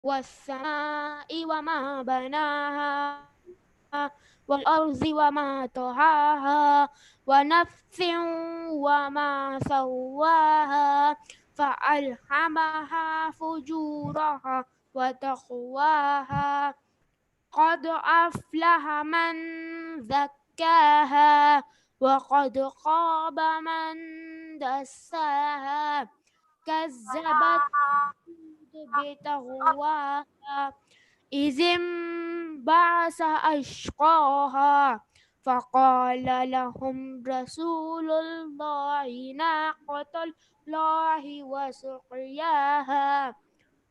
والسماء وما بناها والأرض وما طحاها ونفس وما سواها فألهمها فجورها وتقواها قد أفلح من زكاها وقد خاب من دساها كذبت بتغواها إذ انبعث أشقاها فقال لهم رسول الله ناقة الله وسقياها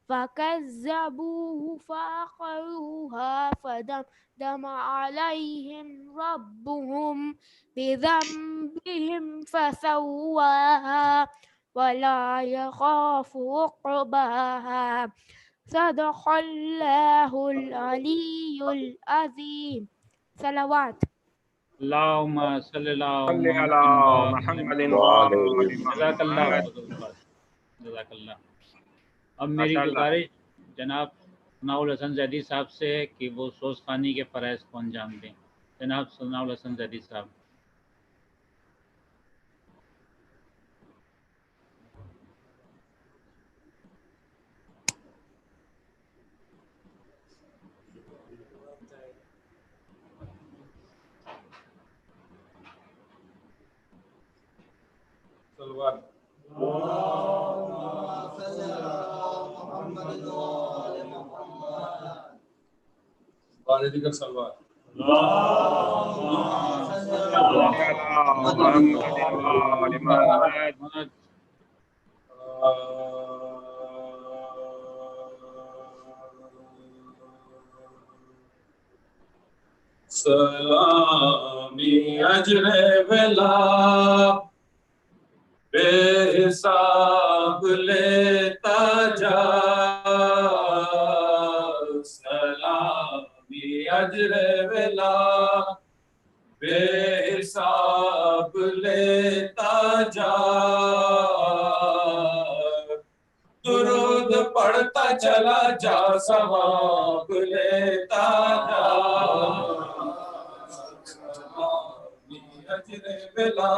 فكذبوه فعقروها فدمدم عليهم ربهم بذنبهم فسواها ولا يخاف عقباها صدق الله العلي العظيم. صلوات. اللہم صلی اللہ صلی علی محمد محمد وآل جزاک اللہ محمد. خیر. جزاک اللہ. اب میری گزارش جناب ثناء الحسن زیدی صاحب سے ہے کہ وہ سوز خوانی کے فرائض کو انجام دیں. جناب ثناء الحسن زیدی صاحب. سلامی اجر ولا بے حساب لیتا جا سلامی اجر ولا بے حساب لیتا جا درود پڑھتا چلا جا ثواب لیتا جا اجر بلا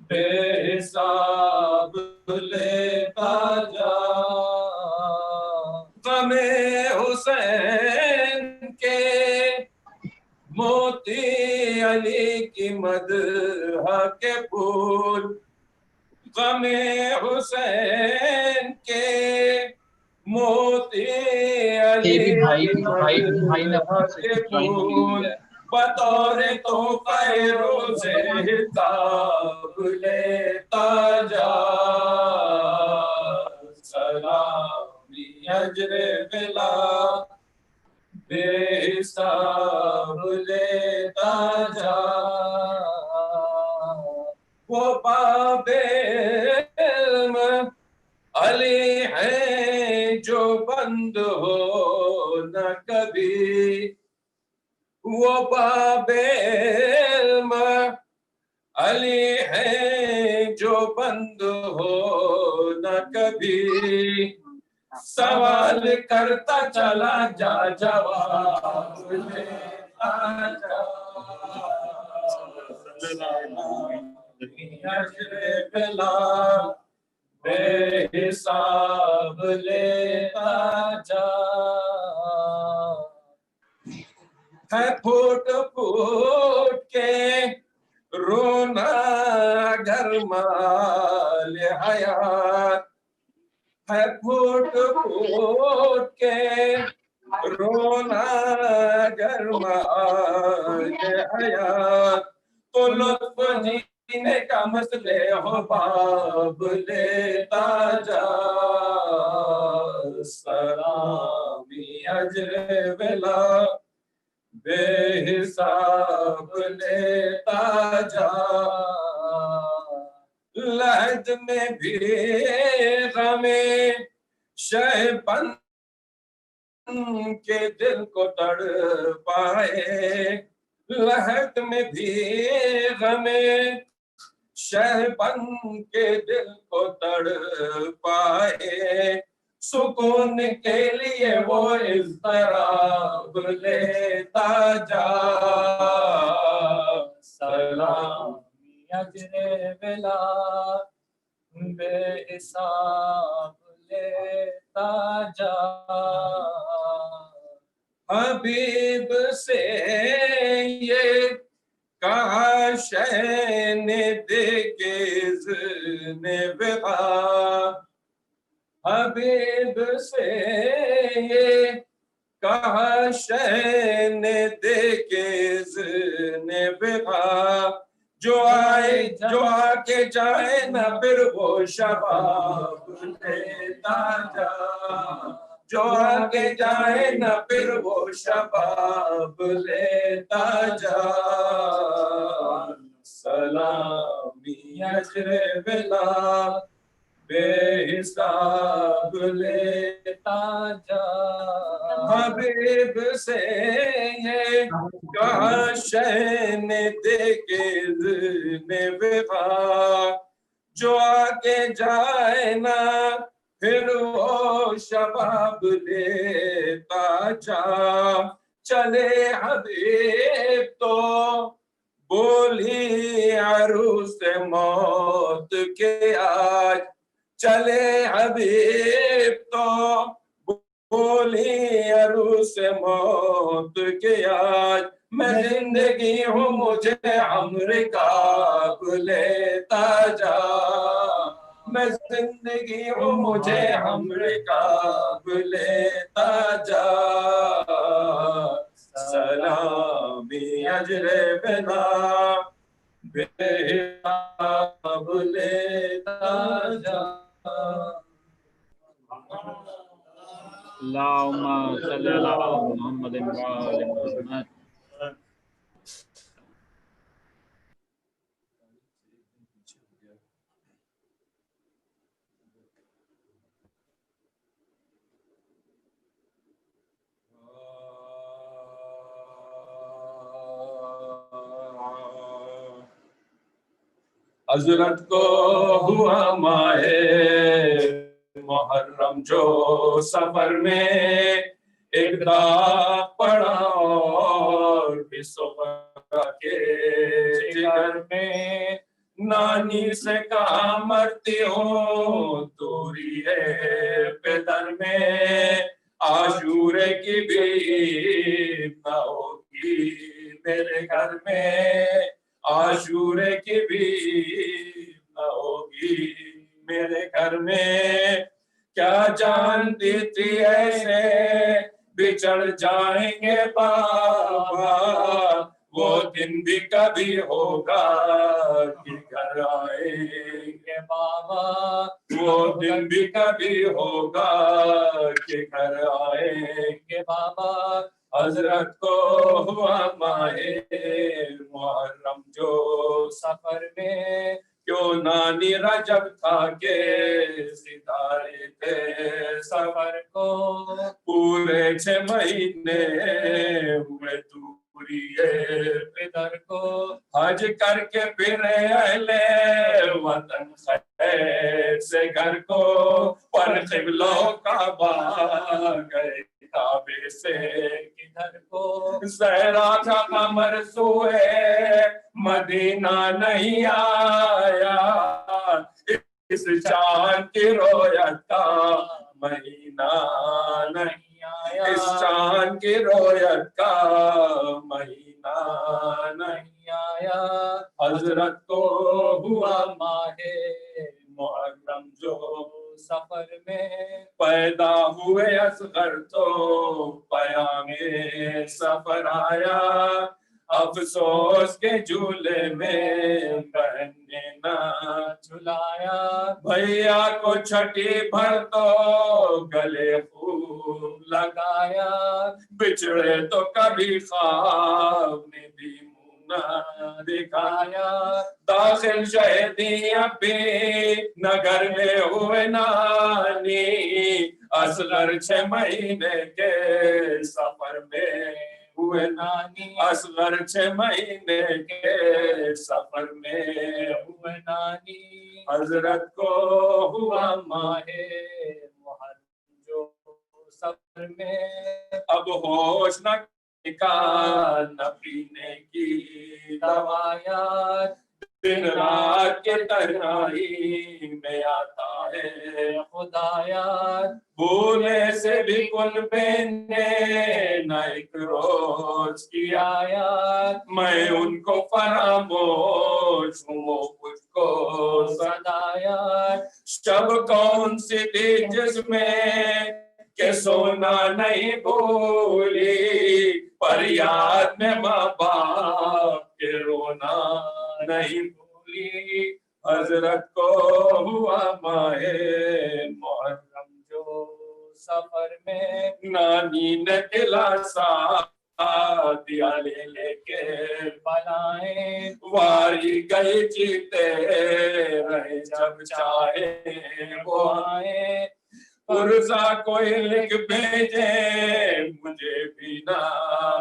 بے حساب لیتا جا غم حسین کے موتی علی کی مدح کے پھول غم حسین کے موتی علی کی مدح کے پھول بطور تحفہ روز حساب لیتا جا سلامی اجر بلا بے حساب لیتا جا وہ باب علم علی ہیں جو بند ہو نہ کبھی وہ باب علم علی ہیں جو بند ہو نہ کبھی سوال کرتا چلا جا جواب لیتا جا اجر بلا بے حساب لیتا جا ہے پھوٹ پھوٹ کے رونا گھر مال حیات ہے پھوٹ پھوٹ کے رونا گھر مال حیات تو لطف جینے کا مسئلے ہو باب لیتا جا سلامی اجر بلا بے حساب لیتا جا لحد میں بھی غم شہبن کے دل کو تڑ پائے لحد میں بھی غم شہبن کے دل کو تڑ پائے سکون کے لیے وہ اضطراب لیتا جا سلامی اجر بلا بے حساب لیتا جا حبیب سے یہ کہا شہ نے دیکھے اذن وقا حبیب سے یہ کہا شہ نے دیکھے اذن وقا جو آ کے جائے نہ پھر وہ شباب لیتا جا جو آگے جائے نہ پھر وہ شباب لیتا جا سلامی اجر بلا بے حساب لیتا جا حبیب سے یہ کہا شہ نے دیکھے اذن وقا جو آگے جائے نا پھر وہ شباب لیتا جا چلے حبیب تو بولی عروس موت کے آج چلے حبیب تو بولی عروس موت کے آج میں زندگی ہوں مجھے امریکہ لیتا جا میں زندگی ہوں مجھے امریکہ لیتا جا سلامی اجر بلا بے حساب لیتا جا اللہم صلی علی محمد وآل محمد حضرت کو ہوا ماہ محرم جو سفر میں ایک داغ پڑا اور بھی صبح کے جگر میں نانی سے کہا مرتی ہوں دوری ہے پدر میں عاشورے کی بھی نہ ہوگی میرے گھر میں عاشورے کی بھی نہ ہوگی میرے گھر میں کیا جانتی تھی ایسے بچڑ جائیں گے بابا وہ دن بھی کبھی ہوگا کہ گھر آئیں گے بابا وہ دن بھی کبھی ہوگا کہ گھر آئیں گے بابا حضرت کو ہوا ماہ محرم جو سفر میں کیوں نانی رجب تھا کہ ستارے تھے سفر کو پورے 6 مہینے ہوئے دوری پدر کو حج کر کے پھر اہل وطن خیر سے گھر کو پر قبلوں کا با گئے کعبے سے کدھر کو زہرا تھا قمر سوئے مدینہ نہیں آیا اس چاند کی رویت کا مہینہ نہیں آیا اس چاند کی رویت کا مہینہ نہیں آیا حضرت کو ہوا ماہ محرم جو سفر میں پیدا ہوئے اصغر تو پیام سفر آیا افسوس کے جھولے میں بہن نے نہ جھلایا بھیا کو چھٹی بھر تو گلے خوب لگایا بچھڑے تو کبھی خواب نے بھی نہ دکھایا داخل شہدی ابھی نگر میں ہوئے نانی اصغر 6 مہینے کے سفر میں ہوئے نانی اصغر 6 مہینے کے سفر میں ہوئے نانی حضرت کو ہوا ماہ محرم سفر میں اب ہوش نہ نہ پینے کی دوائیات دن رات کے تنہائی میں آتا ہے خدایات بھولے سے بھی کن پہنے نہ ایک روز کی آیات میں ان کو فراموش ہوں وہ کچھ کو صدایات شب کون سی تھی جس میں کہ سونا نہیں بھولی پر یاد میں ماں باپ کے رونا نہیں بھولی حضرت کو ہوا ماہ محرم جو سفر میں نانی نے دلاسا دیا لے کے بلائیں واری گئی جیتے رہے جب چاہے وہ آئے پرزا کوئی لکھ بھیجے مجھے بھی نہ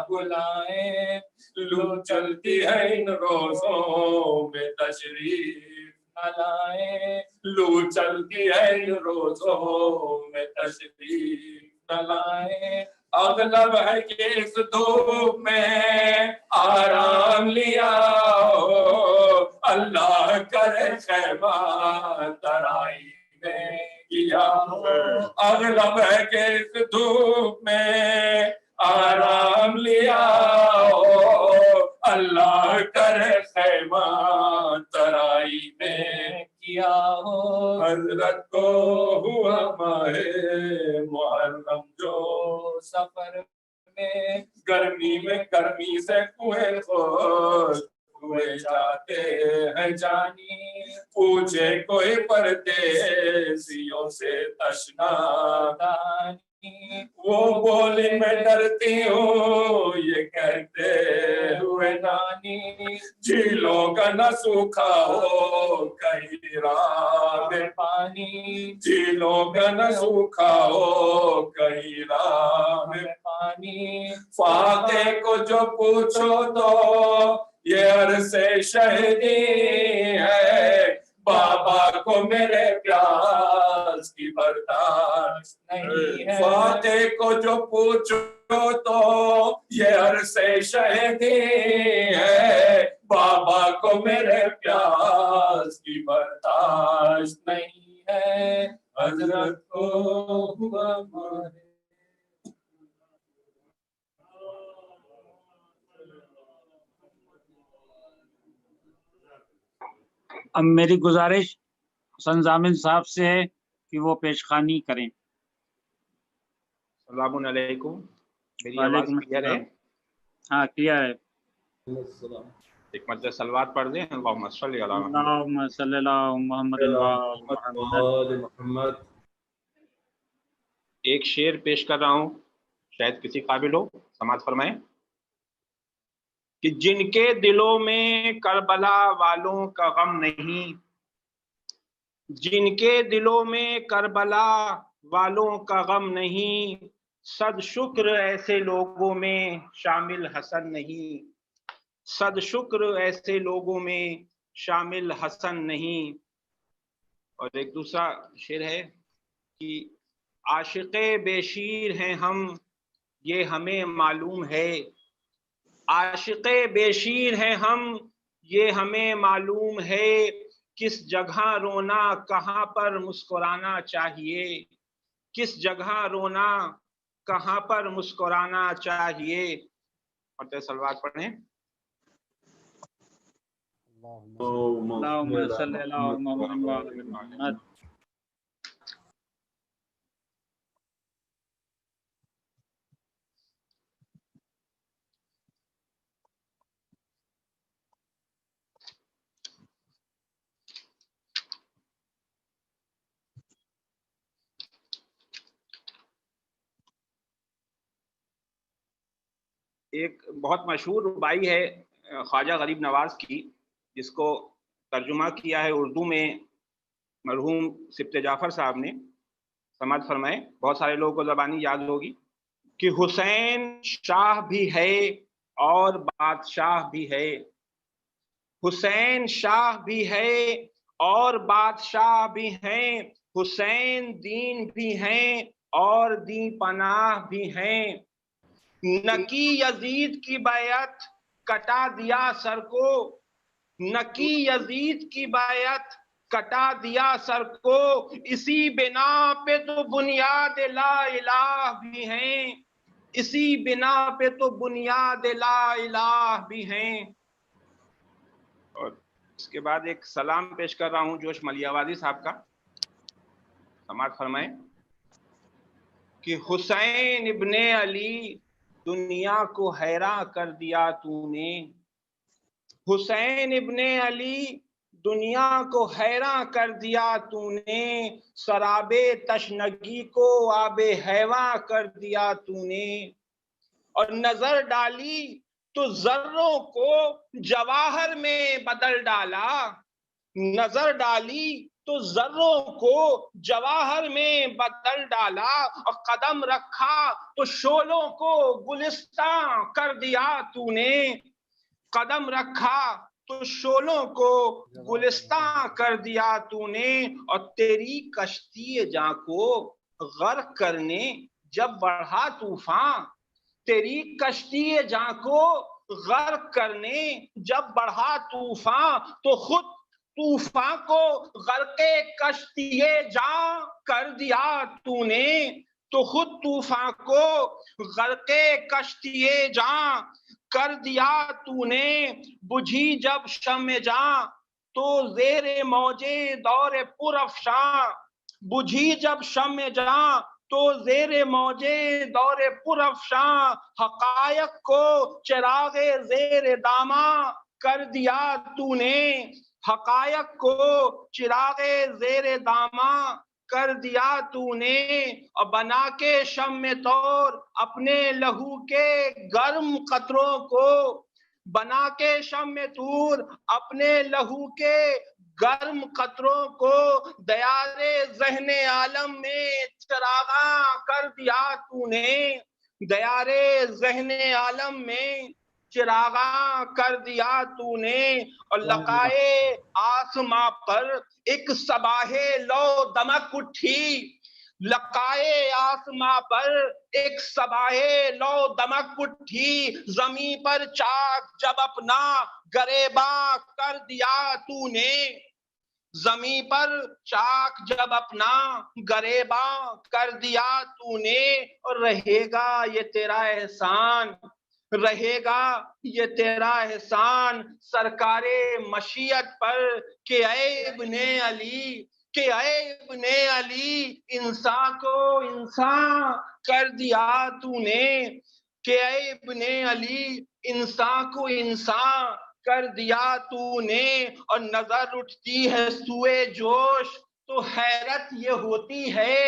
بلائیں لو چلتی ہے ان روزوں میں تشریف نہ لائیں لو چلتی ہے ان روزوں میں تشریف نہ لائیں اغلب ہے کہ اس دھوپ میں آرام لیا ہو اللہ کرے خیمہ ترائی میں کیا ہو اغلب ہے کہ اس دھوپ میں آرام لیا ہو اللہ کرے خیمہ ترائی میں کیا ہو حضرت کو ہوا ماہ محرم جو سفر میں گرمی سے کنویں خود ہوئے جاتے ہیں جانی پوچھے کوئی پردیسیوں سے تشنا دانی وہ بولی میں ڈرتی ہوں یہ کہتے ہوئے نانی جھیلوں کا نہ سوکھا ہو کہیں راہ میں پانی جھیلوں کا نہ سوکھا ہو کہیں راہ میں پانی فاتح کو جو پوچھو تو یہ عرصے شہدی ہے بابا کو میرے پیاس کی برداشت نہیں ہے فاتح کو جو پوچھو تو یہ عرصے شہدی ہے بابا کو میرے پیاس کی برداشت نہیں ہے حضرت کو ہوا ماہ اب میری گزارش حسن ضامن صاحب سے ہے کہ وہ پیشخوانی کریں۔ السلام علیکم، میری آواز کلیئر ہے؟ ہاں کلیئر ہے۔ ایک مرتبہ صلوات پڑھ دیں، اللہم صلی علی محمد۔ اللہم صلی علی محمد۔ ایک شعر پیش کر رہا ہوں، شاید کسی قابل ہو، سماعت فرمائیں کہ جن کے دلوں میں کربلا والوں کا غم نہیں، جن کے دلوں میں کربلا والوں کا غم نہیں، صد شکر ایسے لوگوں میں شامل حسن نہیں، صد شکر ایسے لوگوں میں شامل حسن نہیں۔ اور ایک دوسرا شعر ہے کہ عاشق بے شیر ہیں ہم یہ ہمیں معلوم ہے، عاشق بے شیر ہیں ہم یہ ہمیں معلوم ہے، کس جگہ رونا کہاں پر مسکرانا چاہیے، کس جگہ رونا کہاں پر مسکرانا چاہیے۔ اور صلوات پڑھیں۔ اللہم صلی علی محمد۔ ایک بہت مشہور ربائی ہے خواجہ غریب نواز کی، جس کو ترجمہ کیا ہے اردو میں مرحوم سبط جعفر صاحب نے۔ سماعت فرمائیں، بہت سارے لوگوں کو زبانی یاد ہوگی کہ حسین شاہ بھی ہے اور بادشاہ بھی ہے، حسین شاہ بھی ہے اور بادشاہ بھی ہیں، حسین دین بھی ہیں اور دی پناہ بھی ہیں. نکی یزید کی بیعت کٹا دیا سر کو، نکی یزید کی بیعت کٹا دیا سر کو، اسی بنا پہ تو بنیاد لا الہ بھی ہیں، اسی بنا پہ تو بنیاد لا الہ بھی ہیں. اور اس کے بعد ایک سلام پیش کر رہا ہوں جوش ملیاوادی صاحب کا. سماعت فرمائیں کہ حسین ابن علی دنیا کو حیران کر دیا تو نے، حسین ابن علی دنیا کو حیران کر دیا تو نے، سراب تشنگی کو آب حیواں کر دیا تو نے. اور نظر ڈالی تو ذروں کو جواہر میں بدل ڈالا، نظر ڈالی تو ذروں کو جواہر میں بدل ڈالا، اور قدم رکھا تو شعلوں کو گلستاں کر دیا تو نے، قدم رکھا تو شعلوں کو گلستاں کر دیا تو نے. اور تیری کشتی جاں کو غرق کرنے جب بڑھا طوفان، تیری کشتی جاں کو غرق کرنے جب بڑھا طوفان، تو خود طوفان کو غرق کشتی جاں کر دیا تو نے، تو خود طوفان کو غرق کشتی جاں کر دیا تو نے. بجھی جب شمع جاں تو زیر موجے دور پرافشاں، بجھی جب شمع جاں تو زیر موجے دور پرافشاں، حقائق کو چراغ زیر داماں کر دیا تو نے، حقائق کو چراغ زیر داماں کر دیا تو نے. اور بنا کے شمع طور اپنے لہو کے گرم قطروں کو، بنا کے شمع طور اپنے لہو کے گرم قطروں کو، دیار ذہن عالم میں چراغاں کر دیا تو نے، دیار ذہن عالم میں چراغاں کر دیا تو نے. اور لقائے آسماں پر ایک صباح لو دمک اٹھی، لقائے آسماں پر ایک صباح لو دمک اٹھی، زمین پر چاک جب اپنا گریباں کر دیا تو نے، زمین پر چاک جب اپنا گریباں کر دیا تو نے. اور رہے گا یہ تیرا احسان، رہے گا یہ تیرا احسان سرکار مشیت پر، کہ اے ابن علی، کہ اے ابن علی انسان کو انسان کر دیا تو نے، کہ اے ابن علی انسان کو انسان کر دیا تو نے. اور نظر اٹھتی ہے سوئے جوش تو حیرت یہ ہوتی ہے،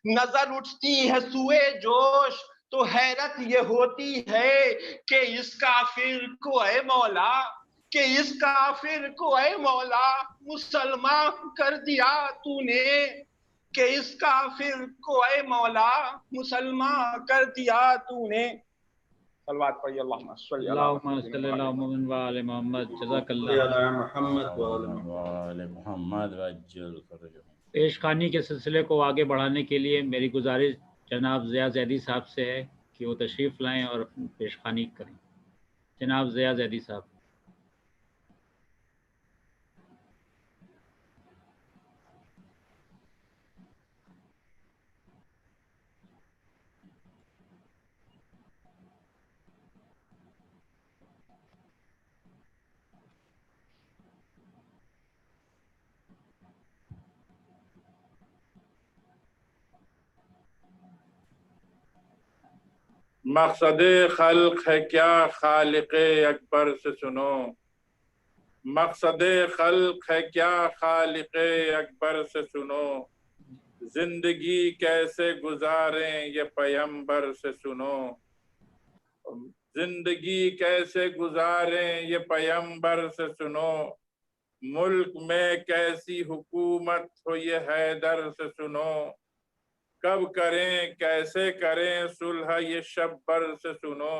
نظر اٹھتی ہے سوئے جوش تو حیرت یہ ہوتی ہے، کہ اس کافر کو اے مولا، کہ اس کافر کو اے مولا مسلمان کر دیا تو نے، کہ اس کافر کو اے مولا مسلمان کر دیا تو نے. صلوات پڑھیے اللہم صلی اللہم صلی اللہ محمد و آل محمد. جزاک اللہ. پیش خوانی کے سلسلے کو آگے بڑھانے کے لیے میری گزارش جناب ضیاء زیدی صاحب سے ہے کہ وہ تشریف لائیں اور پیش خوانی کریں. جناب ضیاء زیدی صاحب. مقصد خلق ہے کیا خالق اکبر سے سنو، مقصد خلق ہے کیا خالق اکبر سے سنو، زندگی کیسے گزاریں یہ پیمبر سے سنو، زندگی کیسے گزاریں یہ پیمبر سے سنو، ملک میں کیسی حکومت ہو یہ حیدر سے سنو، کب کریں کیسے کریں صلح یہ شبر سے سنو،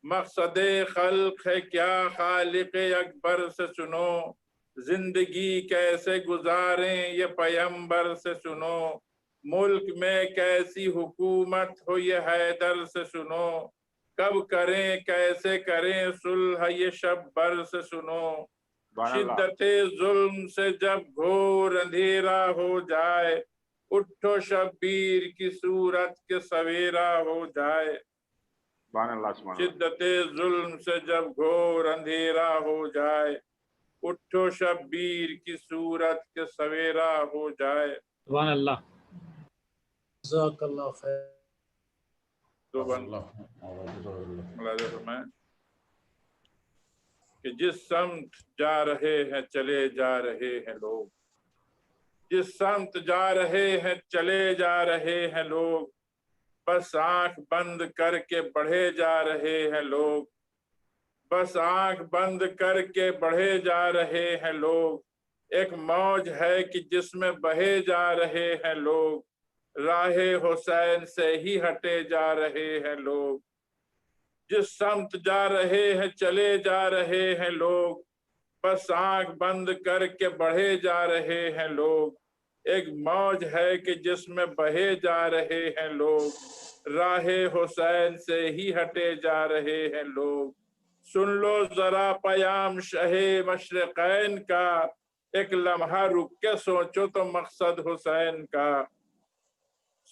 مقصد خلق ہے کیا خالق اکبر سے سنو، زندگی کیسے گزاریں یہ پیمبر سے سنو، मुल्क में कैसी हुकूमत हो ये हैदर से सुनो, कब करें कैसे करें सुलह ये शब बर से सुनो, शिद्दते जुल्म से जब घोर अंधेरा हो जाए, उठो शब्बीर की सूरत के सवेरा हो जाए। शिद्दते जुल्म से जब घोर अंधेरा हो जाए, उठो शब्बीर की सूरत के सवेरा हो जाए। सुभान अल्लाह। जज़ाकल्लाह खैर। तो कि जिस समत जा रहे हैं चले जा रहे हैं लोग, जिस समत जा रहे हैं चले जा रहे हैं लोग, बस आंख बंद करके बढ़े जा रहे हैं लोग, बस आंख बंद करके बढ़े जा रहे हैं लोग। एक मौज है कि जिसमें बहे जा रहे हैं लोग, राहे हुसैन से ही हटे जा रहे हैं लोग। जिस समत जा रहे हैं चले जा रहे हैं लोग, बस आंख बंद करके बढ़े जा रहे हैं लोग। एक मौज है कि जिसमें बहे जा रहे हैं लोग, राहे हुसैन से ही हटे जा रहे हैं लोग। सुन लो जरा पयाम शहे मशरक़ैन का, एक लम्हा रुक के सोचो तो मकसद हुसैन का।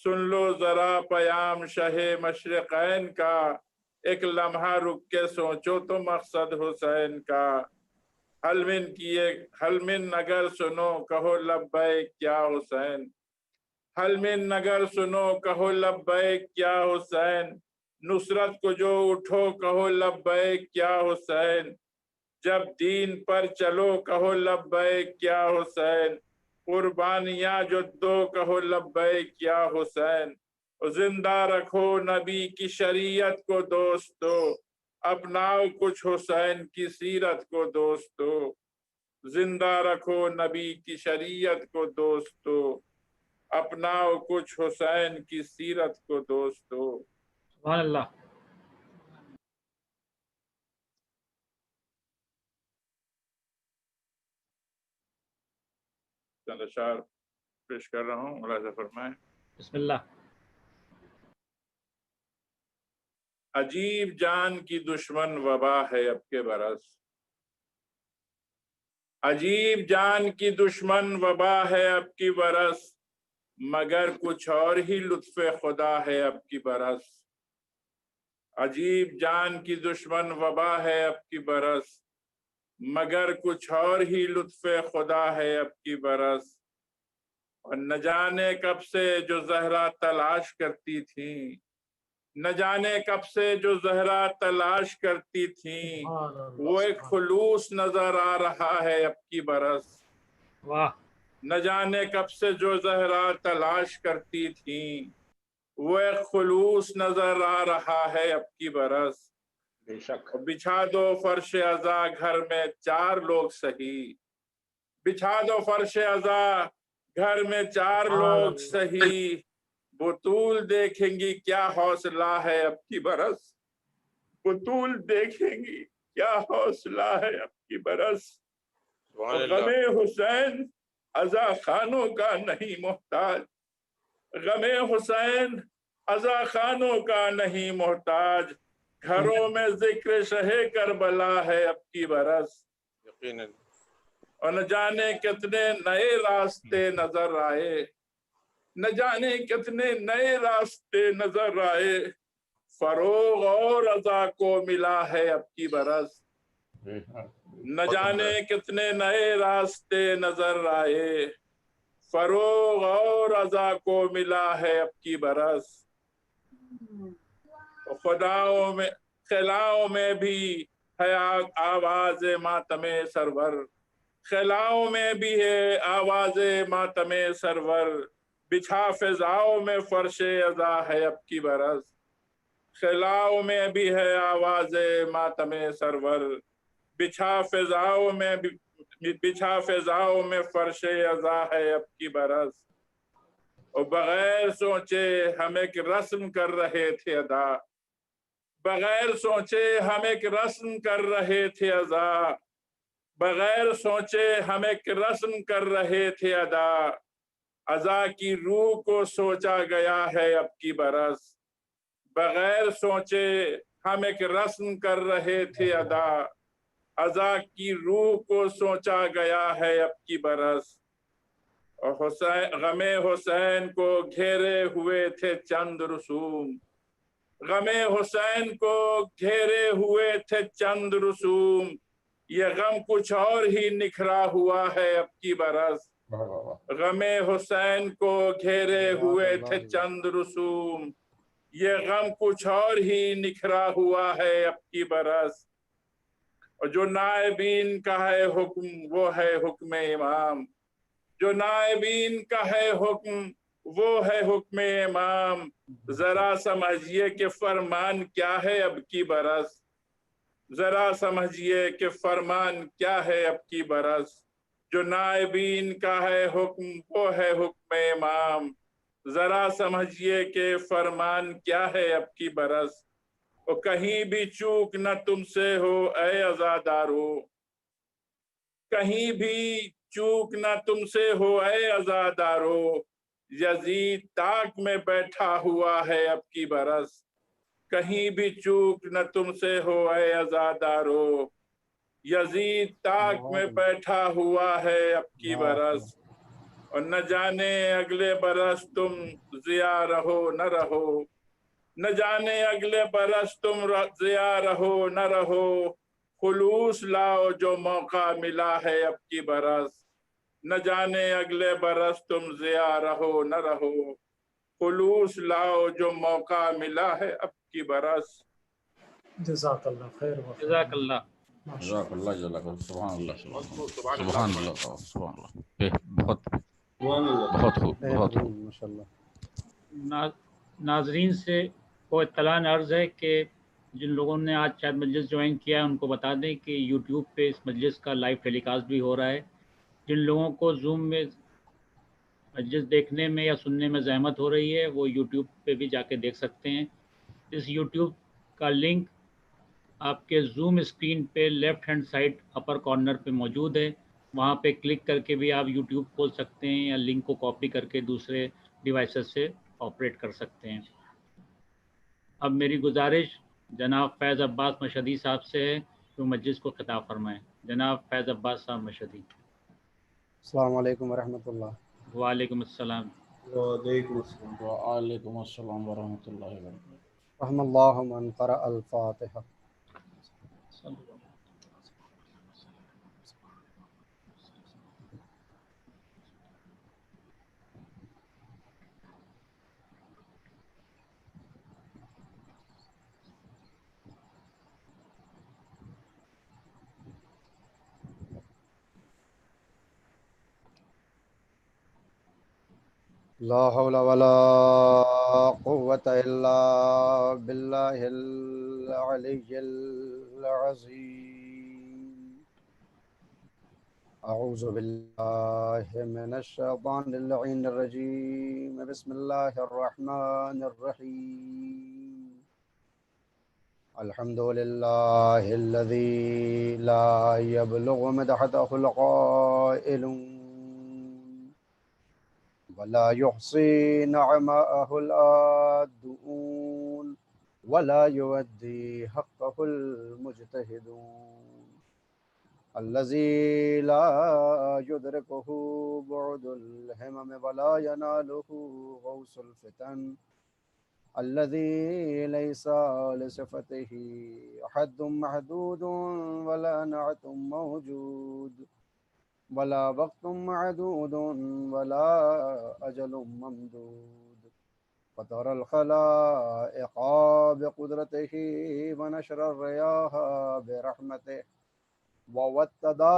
सुन लो जरा पयाम शहे मशरक़ैन का, एक लम्हा रुक के सोचो तो मकसद हुसैन का। हलमिन अगर सुनो कहो लब्बैक क्या हुसैन, हलमिन अगर सुनो कहो लब्बैक क्या हुसैन, नुसरत को जो उठो कहो लब्बैक क्या हुसैन। जब दीन पर चलो कहो लब्बैक क्या हुसैन, कुर्बानियां जो दो कहो लब्बैक क्या हुसैन। जिंदा रखो नबी की शरीयत को दोस्तों, अपनाओ कुछ हुसैन की सीरत को दोस्तों। जिंदा रखो नबी की शरीयत को दोस्तों, अपनाओ कुछ हुसैन की सीरत को दोस्तों। सुभान अल्लाह। चंद अशार पेश कर रहा हूँ, अल्लाह से फरमाए। बिस्मिल्लाह। अजीब जान की दुश्मन वबा है अब के बरस, अजीब जान की दुश्मन वबा है अब की बरस, मगर कुछ और ही लुत्फ़े खुदा है अब की बरस। अजीब जान की दुश्मन वबा है अब की बरस, मगर कुछ और ही लुत्फ़े खुदा है अब की बरस। और न जाने कब से जो ज़हरा तलाश करती थी, न जाने कब से जो ज़हरा तलाश करती थी, वो एक खुलूस नजर आ रहा है अब की बरस। वाह। न जाने कब से जो ज़हरा तलाश करती थी, वो एक खुलूस नजर आ रहा है अब की बरस। बेशक। बिछा दो फर्श अज़ा घर में चार लोग सही, बिछा दो फर्श अज़ा घर में चार लोग सही, बुतूल देखेंगी क्या हौसला है अब की बरस। बुतूल देखेंगी क्या हौसला है अब की बरस। गमे हुसैन अज़ा खानों का नहीं मोहताज, गमे हुसैन अज़ा खानों का नहीं मोहताज, घरों में जिक्र शहे करबला है अब की बरस। यकीनन। और न जाने कितने नए रास्ते नजर आए, न जाने कितने नए रास्ते नजर आए, फरोग और अज़ा को मिला है अब की बरस। न जाने कितने नए रास्ते नजर आए, फरोग और अज़ा को मिला है अब की बरस। खुदाओं में खिलाओं में भी है आवाज मातमे सरवर, खिलाओं में भी है आवाज मातमे सरवर, बिछा फिजाओं में फर्शे अज़ा है अब की बरस। खिलाओं में भी है आवाज मातमे सरवर, बिछा फिजाओं में फर्शे अज़ा है अब की बरस। और बगैर सोचे हम एक रस्म कर रहे थे अदा, बगैर सोचे हम एक रस्म कर रहे थे अदा, बगैर सोचे हम एक रस्म कर रहे थे अदा, अज़ा की रूह को सोचा गया है अब की बरस, बगैर सोचे हम एक रस्म कर रहे थे अदा, अज़ा की रूह को सोचा गया है अब की बरस। और हुसैन, गमे हुसैन को घेरे हुए थे चंद रसूम, गमे हुसैन को घेरे हुए थे चंद रसूम, ये गम कुछ और ही निखरा हुआ है अब की बरस। गमे हुसैन को घेरे हुए थे चंद रसूम, ये गम कुछ और ही निखरा हुआ है अब की बरस। और जो नायबीन का है हुक्म वो है हुक्म इमाम, जो नायबीन का है हुक्म वो है हुक्म इमाम, जरा समझिए कि फरमान क्या है अब की बरस, जरा समझिए कि फरमान क्या है अब की बरस। जो नायबीन का है हुक्म वो है हुक्म इमाम, जरा समझिए कि फरमान क्या है अब की बरस। और कहीं भी चूक न तुमसे हो ऐ अज़ादारो, कहीं भी चूक न तुमसे हो ऐ अज़ादारो, यजीद ताक में बैठा हुआ है अब की बरस। कहीं भी चूक न तुमसे हो ऐ अज़ादारो, यजीद ताक में बैठा हुआ है अब की बरस। और न जाने अगले बरस तुम जिया रहो न रहो, न जाने अगले बरस तुम जिया रहो न रहो, खुलूस लाओ जो मौका मिला है अब की बरस। न जाने अगले बरस तुम जिया रहो न रहो, खुलूस लाओ जो मौका मिला है अब की बरस। जज़ाकल्लाह खैर व जज़ाकल्लाह। जज़ाकल्लाह जज़ाकल्लाह, सुभान अल्लाह सुभान अल्लाह सुभान अल्लाह। बहुत बहुत खूब, बहुत खूब। माशाल्लाह। नाजरीन से को इत्तलान अर्ज़ है कि जिन लोगों ने आज शायद मजलिस ज्वाइन किया है उनको बता दें कि यूट्यूब पे इस मजलिस का लाइव टेलीकास्ट भी हो रहा है। जिन लोगों को जूम में मजलिस देखने में या सुनने में ज़हमत हो रही है वो यूट्यूब पे भी जाके देख सकते हैं। इस यूट्यूब का लिंक आपके जूम स्क्रीन पे left hand side upper corner पे मौजूद है, वहाँ पे क्लिक करके भी आप यूट्यूब खोल सकते हैं या लिंक को कॉपी करके दूसरे डिवाइसेस से ऑपरेट कर सकते हैं। अब मेरी गुजारिश जनाब फैज़ अब्बास मशहदी साहब से है जो मजलिस को खिताब फरमाएं। जनाब फैज़ अब्बास साहब मशहदी। अस्सलाम वालेकुम वरहमतुल्लाह। वालेकुम अस्सलाम। वालेकुम अस्सलाम वरहमतुल्लाहि वबरकातुहू। रहमल्लाहु मन क़रा अल-फ़ातिहा। ला हौला वला कुव्वता इल्ला बिल्लाहिल अलिय्यिल अज़ीम। अऊज़ु बिल्लाहि मिनश शैतानिर रजीम। बिस्मिल्लाहिर रहमानिर रहीम। अल्हम्दुलिल्लाहिल्लज़ी ला यब्लुगु मदहतहुल क़ाइलून वला युहसी नअमअहुल आदून वला युअद्दी हक़्क़हुल मुज्तहिदून। अल्लज़ी ला युदरिकुहु बुअदुल हिमम वला यनालुहु गौसुल फितन। अल्लज़ी लैसा लिसिफ़तिही हद्दुम महदूदुन वला नअतुम मौजूद वला वक़्तुम मअदूदुन वला अजलुम ममदूद। फ़तरल ख़लाइक़ा बिक़ुदरतिही व नशरर रियाहा बिरहमतिही व वत्तदा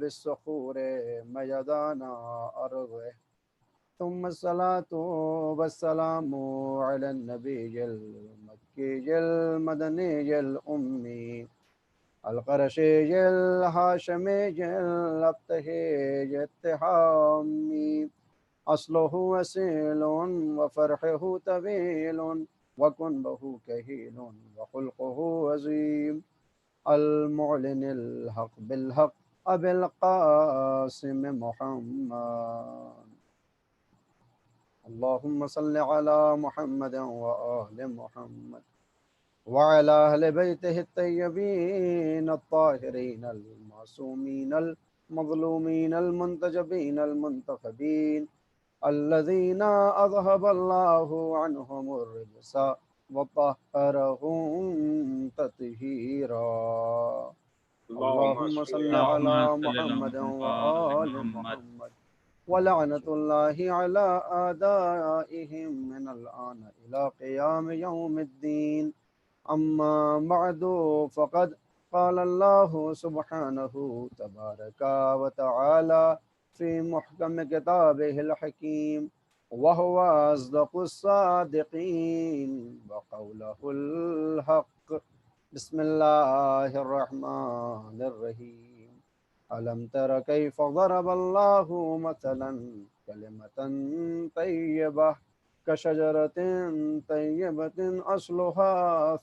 बिस्सुखूरि मयदाना अर्ज़िही। तुम्म सलातु वस्सलामु अलन नबिय्यिल मक्किय्यिल मदनिय्यिल उम्मी अल क़ुरशिय्यिल हाशिमिय्यिल अब्तहिय्यिल इत्तिहामी। अस्लुहु असीलुन व फ़रहुहु तवीलुन व कुनबहु कहीलुन व ख़ुल्क़ुहु अज़ीम। अल मुअलिनिल हक़ बिल हक़ अबिल क़ासिम मुहम्मद। اللهم صل على محمد وآل محمد وعلى أهل بيته الطيبين الطاهرين المعصومين المظلومين المنتجبين المنتخبين الذين أذهب الله عنهم الرجس وطهرهم تطهيرا اللهم صل على محمد وآل محمد ولعنة الله على أعدائهم من الآن إلى قيام يوم الدين أما بعد فقد قال الله سبحانه تبارك وتعالى في محكم كتابه الحكيم وهو أصدق الصادقين وقوله الحق بسم الله الرحمن الرحيم ألم تر كيف ضرب الله مثلا كلمة طيبة كشجرة طيبة أصلها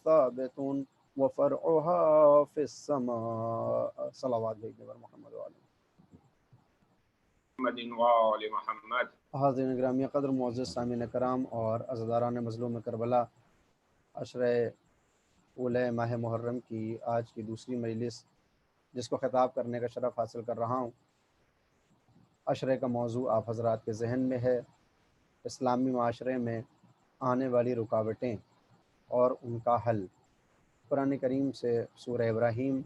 ثابت وفرعها في السماء صلوات محمد وعلى محمد. حاضرین گرامی قدر معزز سامعین کرام اور عزاداران مظلوم کربلا، عشرہ اولہ ماہ محرم کی آج کی دوسری مجلس جس کو خطاب کرنے کا شرف حاصل کر رہا ہوں، عشرے کا موضوع آپ حضرات کے ذہن میں ہے، اسلامی معاشرے میں آنے والی رکاوٹیں اور ان کا حل۔ قرآن کریم سے سورہ ابراہیم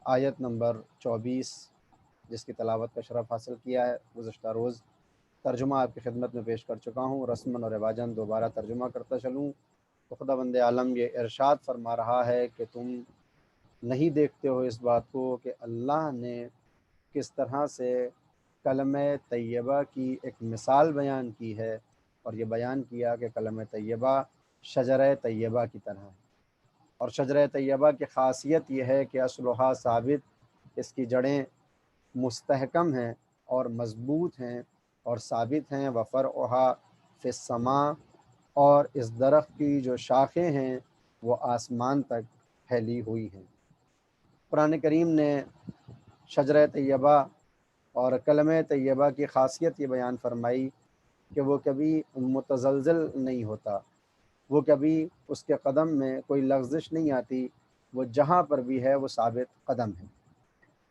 آیت نمبر 24 جس کی تلاوت کا شرف حاصل کیا ہے، گزشتہ روز ترجمہ آپ کی خدمت میں پیش کر چکا ہوں، رسماً اور رواجاً دوبارہ ترجمہ کرتا چلوں تو خدا بند عالم یہ ارشاد فرما رہا ہے کہ تم نہیں دیکھتے ہو اس بات کو کہ اللہ نے کس طرح سے کلمہ طیبہ کی ایک مثال بیان کی ہے، اور یہ بیان کیا کہ کلمہ طیبہ شجرہ طیبہ کی طرح ہے، اور شجرہ طیبہ کی خاصیت یہ ہے کہ اصلھا ثابت، اس کی جڑیں مستحکم ہیں اور مضبوط ہیں اور ثابت ہیں، وفرعھا فی السماء، اور اس درخت کی جو شاخیں ہیں وہ آسمان تک پھیلی ہوئی ہیں۔ قرآن کریم نے شجرہ طیبہ اور کلمہ طیبہ کی خاصیت یہ بیان فرمائی کہ وہ کبھی متزلزل نہیں ہوتا، وہ کبھی اس کے قدم میں کوئی لغزش نہیں آتی، وہ جہاں پر بھی ہے وہ ثابت قدم ہے۔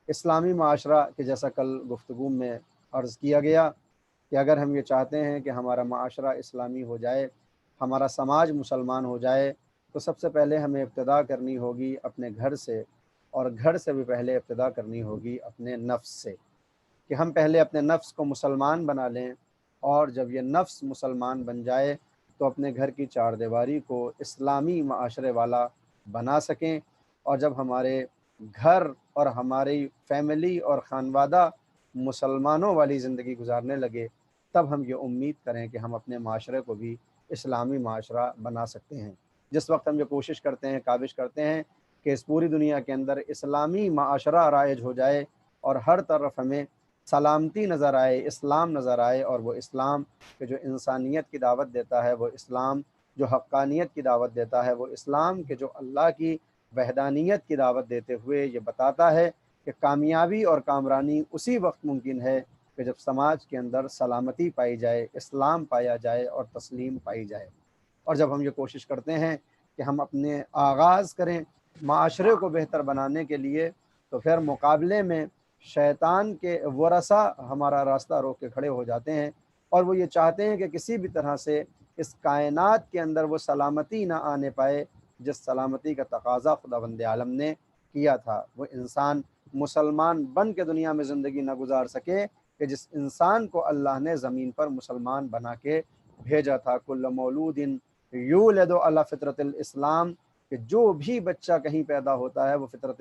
اسلامی معاشرہ کہ جیسا کل گفتگو میں عرض کیا گیا کہ اگر ہم یہ چاہتے ہیں کہ ہمارا معاشرہ اسلامی ہو جائے، ہمارا سماج مسلمان ہو جائے، تو سب سے پہلے ہمیں ابتدا کرنی ہوگی اپنے گھر سے، اور گھر سے بھی پہلے ابتدا کرنی ہوگی اپنے نفس سے، کہ ہم پہلے اپنے نفس کو مسلمان بنا لیں، اور جب یہ نفس مسلمان بن جائے تو اپنے گھر کی چار دیواری کو اسلامی معاشرے والا بنا سکیں، اور جب ہمارے گھر اور ہماری فیملی اور خانوادہ مسلمانوں والی زندگی گزارنے لگے، تب ہم یہ امید کریں کہ ہم اپنے معاشرے کو بھی اسلامی معاشرہ بنا سکتے ہیں۔ جس وقت ہم یہ کوشش کرتے ہیں، کاوش کرتے ہیں کہ اس پوری دنیا کے اندر اسلامی معاشرہ رائج ہو جائے اور ہر طرف ہمیں سلامتی نظر آئے، اسلام نظر آئے، اور وہ اسلام کہ جو انسانیت کی دعوت دیتا ہے، وہ اسلام جو حقانیت کی دعوت دیتا ہے، وہ اسلام کہ جو اللہ کی وحدانیت کی دعوت دیتے ہوئے یہ بتاتا ہے کہ کامیابی اور کامرانی اسی وقت ممکن ہے کہ جب سماج کے اندر سلامتی پائی جائے، اسلام پایا جائے اور تسلیم پائی جائے۔ اور جب ہم یہ کوشش کرتے ہیں کہ ہم اپنے آغاز کریں معاشرے کو بہتر بنانے کے لیے، تو پھر مقابلے میں شیطان کے ورثہ ہمارا راستہ روک کے کھڑے ہو جاتے ہیں، اور وہ یہ چاہتے ہیں کہ کسی بھی طرح سے اس کائنات کے اندر وہ سلامتی نہ آنے پائے جس سلامتی کا تقاضا خداوند عالم نے کیا تھا۔ وہ انسان مسلمان بن کے دنیا میں زندگی نہ گزار سکے کہ جس انسان کو اللہ نے زمین پر مسلمان بنا کے بھیجا تھا۔ کل مولود یولد علی فطرت الاسلام، کہ جو بھی بچہ کہیں پیدا ہوتا ہے وہ فطرت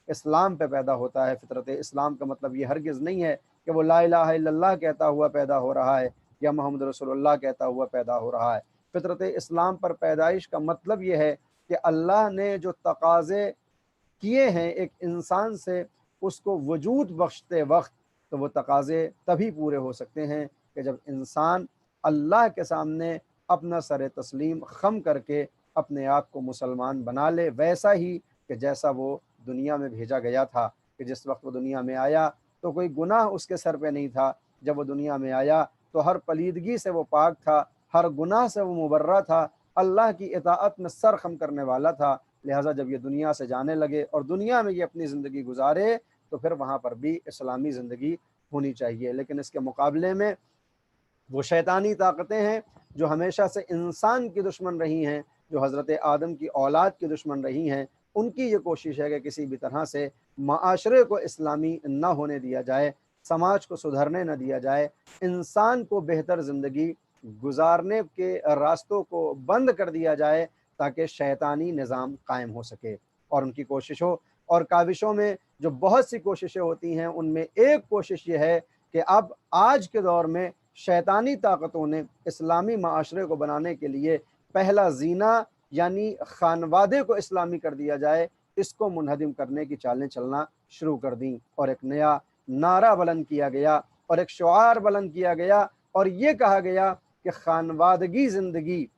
اسلام پہ پیدا ہوتا ہے۔ فطرت اسلام کا مطلب یہ ہرگز نہیں ہے کہ وہ لا الہ الا اللہ کہتا ہوا پیدا ہو رہا ہے یا محمد رسول اللہ کہتا ہوا پیدا ہو رہا ہے۔ فطرت اسلام پر پیدائش کا مطلب یہ ہے کہ اللہ نے جو تقاضے کیے ہیں ایک انسان سے اس کو وجود بخشتے وقت، تو وہ تقاضے تبھی پورے ہو سکتے ہیں کہ جب انسان اللہ کے سامنے اپنا سر تسلیم خم کر کے اپنے آپ کو مسلمان بنا لے، ویسا ہی کہ جیسا وہ دنیا میں بھیجا گیا تھا۔ کہ جس وقت وہ دنیا میں آیا تو کوئی گناہ اس کے سر پہ نہیں تھا، جب وہ دنیا میں آیا تو ہر پلیدگی سے وہ پاک تھا، हर गुनाह से वो मुबर्रा था, अल्लाह की इताअत में सर खम करने वाला था। लिहाजा जब ये दुनिया से जाने लगे और दुनिया में ये अपनी ज़िंदगी गुजारे तो फिर वहाँ पर भी इस्लामी ज़िंदगी होनी चाहिए। लेकिन इसके मुकाबले में वो शैतानी ताकतें हैं जो हमेशा से इंसान की दुश्मन रही हैं, जो हज़रत आदम की औलाद की दुश्मन रही हैं, उनकी ये कोशिश है कि किसी भी तरह से माशरे को इस्लामी न होने दिया जाए, समाज को सुधरने न दिया जाए, इंसान को बेहतर ज़िंदगी गुजारने के रास्तों को बंद कर दिया जाए ताकि शैतानी निज़ाम कायम हो सके। और उनकी कोशिशों और काविशों में जो बहुत सी कोशिशें होती हैं, उनमें एक कोशिश ये है कि अब आज के दौर में शैतानी ताकतों ने इस्लामी माशरे को बनाने के लिए पहला ज़ीना यानी खानवादे को इस्लामी कर दिया जाए, इसको मुनहदिम करने की चालें चलना शुरू कर दी और एक नया नारा बुलंद किया गया और एक शुआर बुलंद किया गया और ये कहा गया कि खानवादगी ज़िंदगी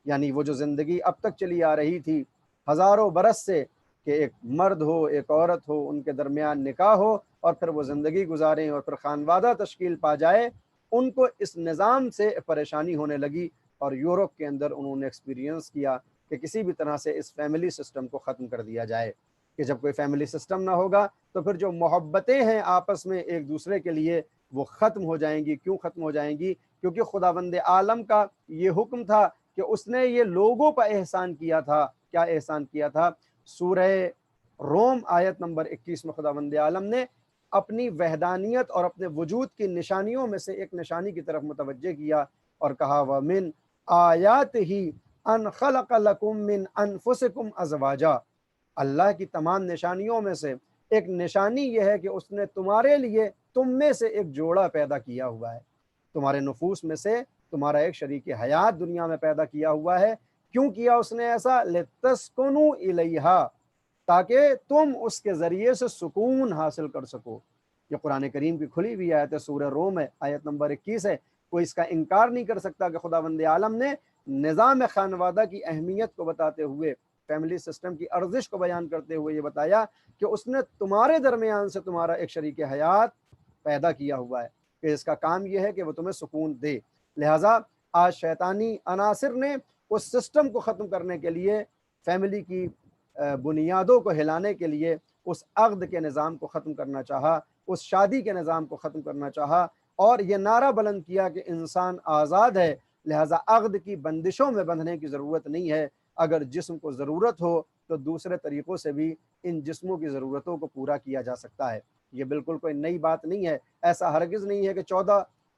यानी वो जो ज़िंदगी अब तक चली आ रही थी हज़ारों बरस से कि एक मर्द हो एक औरत हो, उनके दरमियान निकाह हो और फिर वो ज़िंदगी गुजारें और फिर खानवादा तश्कील पा जाए, उनको इस निज़ाम से परेशानी होने लगी और यूरोप के अंदर उन्होंने एक्सपीरियंस किया कि किसी भी तरह से इस फैमिली सिस्टम को ख़त्म कर दिया जाए कि जब कोई फैमिली सिस्टम ना होगा तो फिर जो मोहब्बतें हैं आपस में एक दूसरे के लिए वो ख़त्म हो जाएंगी। क्यों ख़त्म हो जाएंगी? क्योंकि खुदावंद आलम का ये हुक्म था कि उसने ये लोगों पर एहसान किया था। क्या एहसान किया था? सूरह रोम आयत नंबर 21 में खुदावंद आलम ने अपनी वहदानियत और अपने वजूद की निशानियों में से एक निशानी की तरफ मुतवज्जे किया और कहा व मिन आयात ही अन खलक़ लकुम मिन अनफुसिकुम अज़वाजा। अल्लाह की तमाम निशानियों में से एक निशानी यह है कि उसने तुम्हारे लिए तुम में से एक जोड़ा पैदा किया हुआ है, तुम्हारे नफूस में से तुम्हारा एक शरीक हयात दुनिया में पैदा किया हुआ है। क्यों किया उसने ऐसा? लितस्कुनु इलैहा, ताकि तुम उसके ज़रिए से सुकून हासिल कर सको। ये कुरान करीम की खुली हुई आयत है, सूरह रोम है, आयत नंबर 21 है। कोई इसका इनकार नहीं कर सकता कि खुदावंद आलम ने निज़ाम खानवादा की अहमियत को बताते हुए, फैमिली सिस्टम की अर्जिश को बयान करते हुए ये बताया कि उसने तुम्हारे दरमियान से तुम्हारा एक शरीक हयात पैदा किया हुआ है कि इसका काम यह है कि वो तुम्हें सुकून दे। लिहाजा आज शैतानी अनासिर ने उस सिस्टम को ख़त्म करने के लिए, फैमिली की बुनियादों को हिलाने के लिए उस अक़्द के निज़ाम को ख़त्म करना चाहा, उस शादी के निज़ाम को ख़त्म करना चाहा और ये नारा बुलंद किया कि इंसान आज़ाद है, लिहाजा अक़्द की बंदिशों में बंधने की ज़रूरत नहीं है। अगर जिस्म को ज़रूरत हो तो दूसरे तरीक़ों से भी इन जिस्मों की ज़रूरतों को पूरा किया जा सकता है। ये बिल्कुल कोई नई बात नहीं है। ऐसा हरगिज़ नहीं है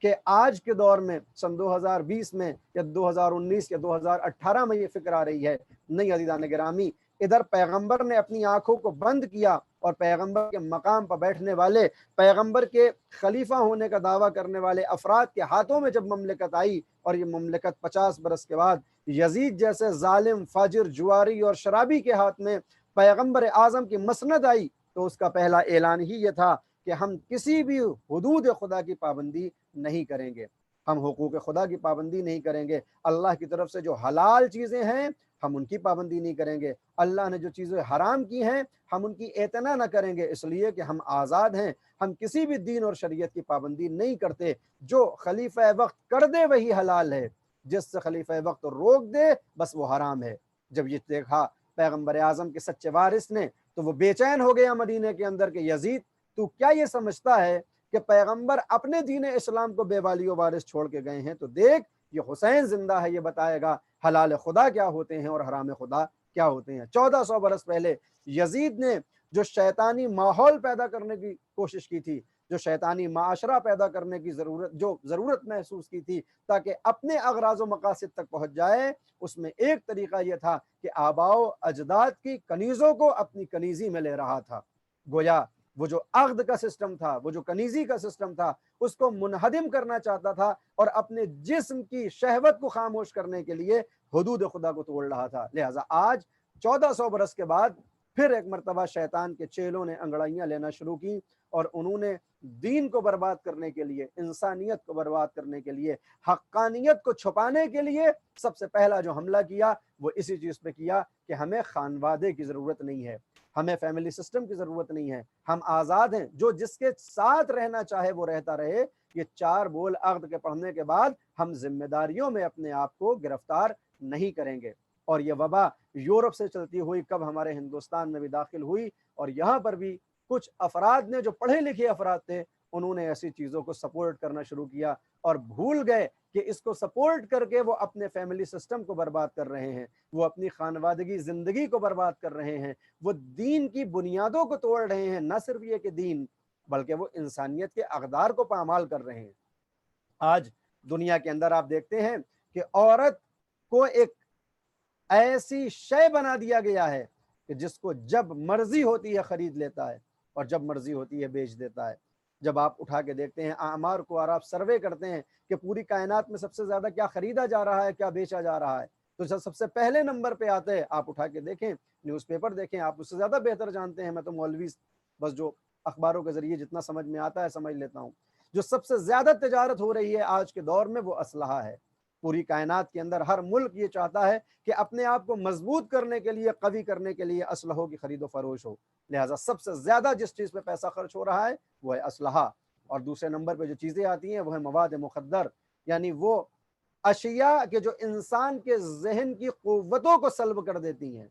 कि आज के दौर में सन 2020 में या 2019 या 2018 में ये फ़िक्र आ रही है। नहीं अज़ीज़ान गिरामी, इधर पैगंबर ने अपनी आँखों को बंद किया और पैगंबर के मकाम पर बैठने वाले, पैगंबर के खलीफा होने का दावा करने वाले अफराद के हाथों में जब ममलिकत आई और ये ममलिकत 50 बरस के बाद यजीद जैसे जालिम, फाजिर, जुआरी और शराबी के हाथ में पैगंबर आज़म की मसनद आई, तो उसका पहला ऐलान ही ये था कि हम किसी भी हुदूद खुदा की पाबंदी नहीं करेंगे, हम हुकूक खुदा की पाबंदी नहीं करेंगे। अल्लाह की तरफ से जो हलाल चीज़ें हैं हम उनकी पाबंदी नहीं करेंगे, अल्लाह ने जो चीज़ें हराम की हैं हम उनकी एतना न करेंगे, इसलिए कि हम आज़ाद हैं। हम किसी भी दीन और शरीयत की पाबंदी नहीं करते। जो खलीफा वक्त कर दे वही हलाल है, जिससे खलीफा वक्त रोक दे बस वो हराम है। जब ये देखा पैगंबर आज़म के सच्चे वारिस ने तो वो बेचैन हो गया मदीने के अंदर के यजीद, तू क्या ये समझता है कि पैगंबर अपने दीन इस्लाम को बेवालियो वारिस छोड़ के गए हैं? तो देख ये हुसैन जिंदा है, ये बताएगा हलाल खुदा क्या होते हैं और हराम खुदा क्या होते हैं। 1400 बरस पहले यजीद ने जो शैतानी माहौल पैदा करने की कोशिश की थी, जो शैतानी माशरा पैदा करने की ज़रूरत महसूस की थी ताकि अपने अगराज़ व मकासद तक पहुँच जाए, उसमें एक तरीक़ा यह था कि आबाओ अजदाद की कनीज़ों को अपनी कनीज़ी में ले रहा था। गोया वो जो अक़्द का सिस्टम था, वो जो कनीज़ी का सिस्टम था, उसको मुनहदिम करना चाहता था और अपने जिस्म की शहवत को खामोश करने के लिए हुदूद खुदा को तोड़ रहा था। लिहाजा आज 1400 बरस के बाद फिर एक मरतबा शैतान के चेलों ने अंगड़ाइयाँ लेना शुरू की और उन्होंने दीन को बर्बाद करने के लिए, इंसानियत को बर्बाद करने के लिए, हक्कानियत को छुपाने के लिए सबसे पहला जो हमला किया वो इसी चीज़ पे किया कि हमें खानवादे की ज़रूरत नहीं है। हमें फैमिली सिस्टम की ज़रूरत नहीं है, हम आज़ाद हैं, जो जिसके साथ रहना चाहे वो रहता रहे। ये 4 बोल अक़्द के पढ़ने के बाद हम जिम्मेदारियों में अपने आप को गिरफ्तार नहीं करेंगे। और ये वबा यूरोप से चलती हुई कब हमारे हिंदुस्तान में भी दाखिल हुई, और यहाँ पर भी कुछ अफराद ने, जो पढ़े लिखे अफराद थे, उन्होंने ऐसी चीज़ों को सपोर्ट करना शुरू किया और भूल गए कि इसको सपोर्ट करके वो अपने फैमिली सिस्टम को बर्बाद कर रहे हैं, वो अपनी खानवादगी ज़िंदगी को बर्बाद कर रहे हैं, वो दीन की बुनियादों को तोड़ रहे हैं। न सिर्फ ये कि दीन, बल्कि वो इंसानियत के अक़दार को पामाल कर रहे हैं। आज दुनिया के अंदर आप देखते हैं कि औरत को एक ऐसी शय बना दिया गया है कि जिसको जब मर्जी होती है खरीद लेता है और जब मर्जी होती है बेच देता है। जब आप उठा के देखते हैं आमार को और आप सर्वे करते हैं कि पूरी कायनात में सबसे ज़्यादा क्या खरीदा जा रहा है, क्या बेचा जा रहा है, तो जब सबसे पहले नंबर पे आते हैं, आप उठा के देखें, न्यूज़पेपर देखें, आप उससे ज़्यादा बेहतर जानते हैं। मैं तो मौलवी बस जो अखबारों के ज़रिए जितना समझ में आता है समझ लेता हूँ। जो सबसे ज़्यादा तिजारत हो रही है आज के दौर में वो असलहा है। पूरी कायनात के अंदर हर मुल्क ये चाहता है कि अपने आप को मजबूत करने के लिए, कवी करने के लिए असलहों की खरीदो फरोश हो। लिहाजा सबसे ज़्यादा जिस चीज़ पे पैसा खर्च हो रहा है वो है असलहा, और दूसरे नंबर पे जो चीज़ें आती हैं वो है मवाद मुखद्दर, यानी वो अशिया के जो इंसान के जहन की क़ुव्वतों को सल्ब कर देती हैं,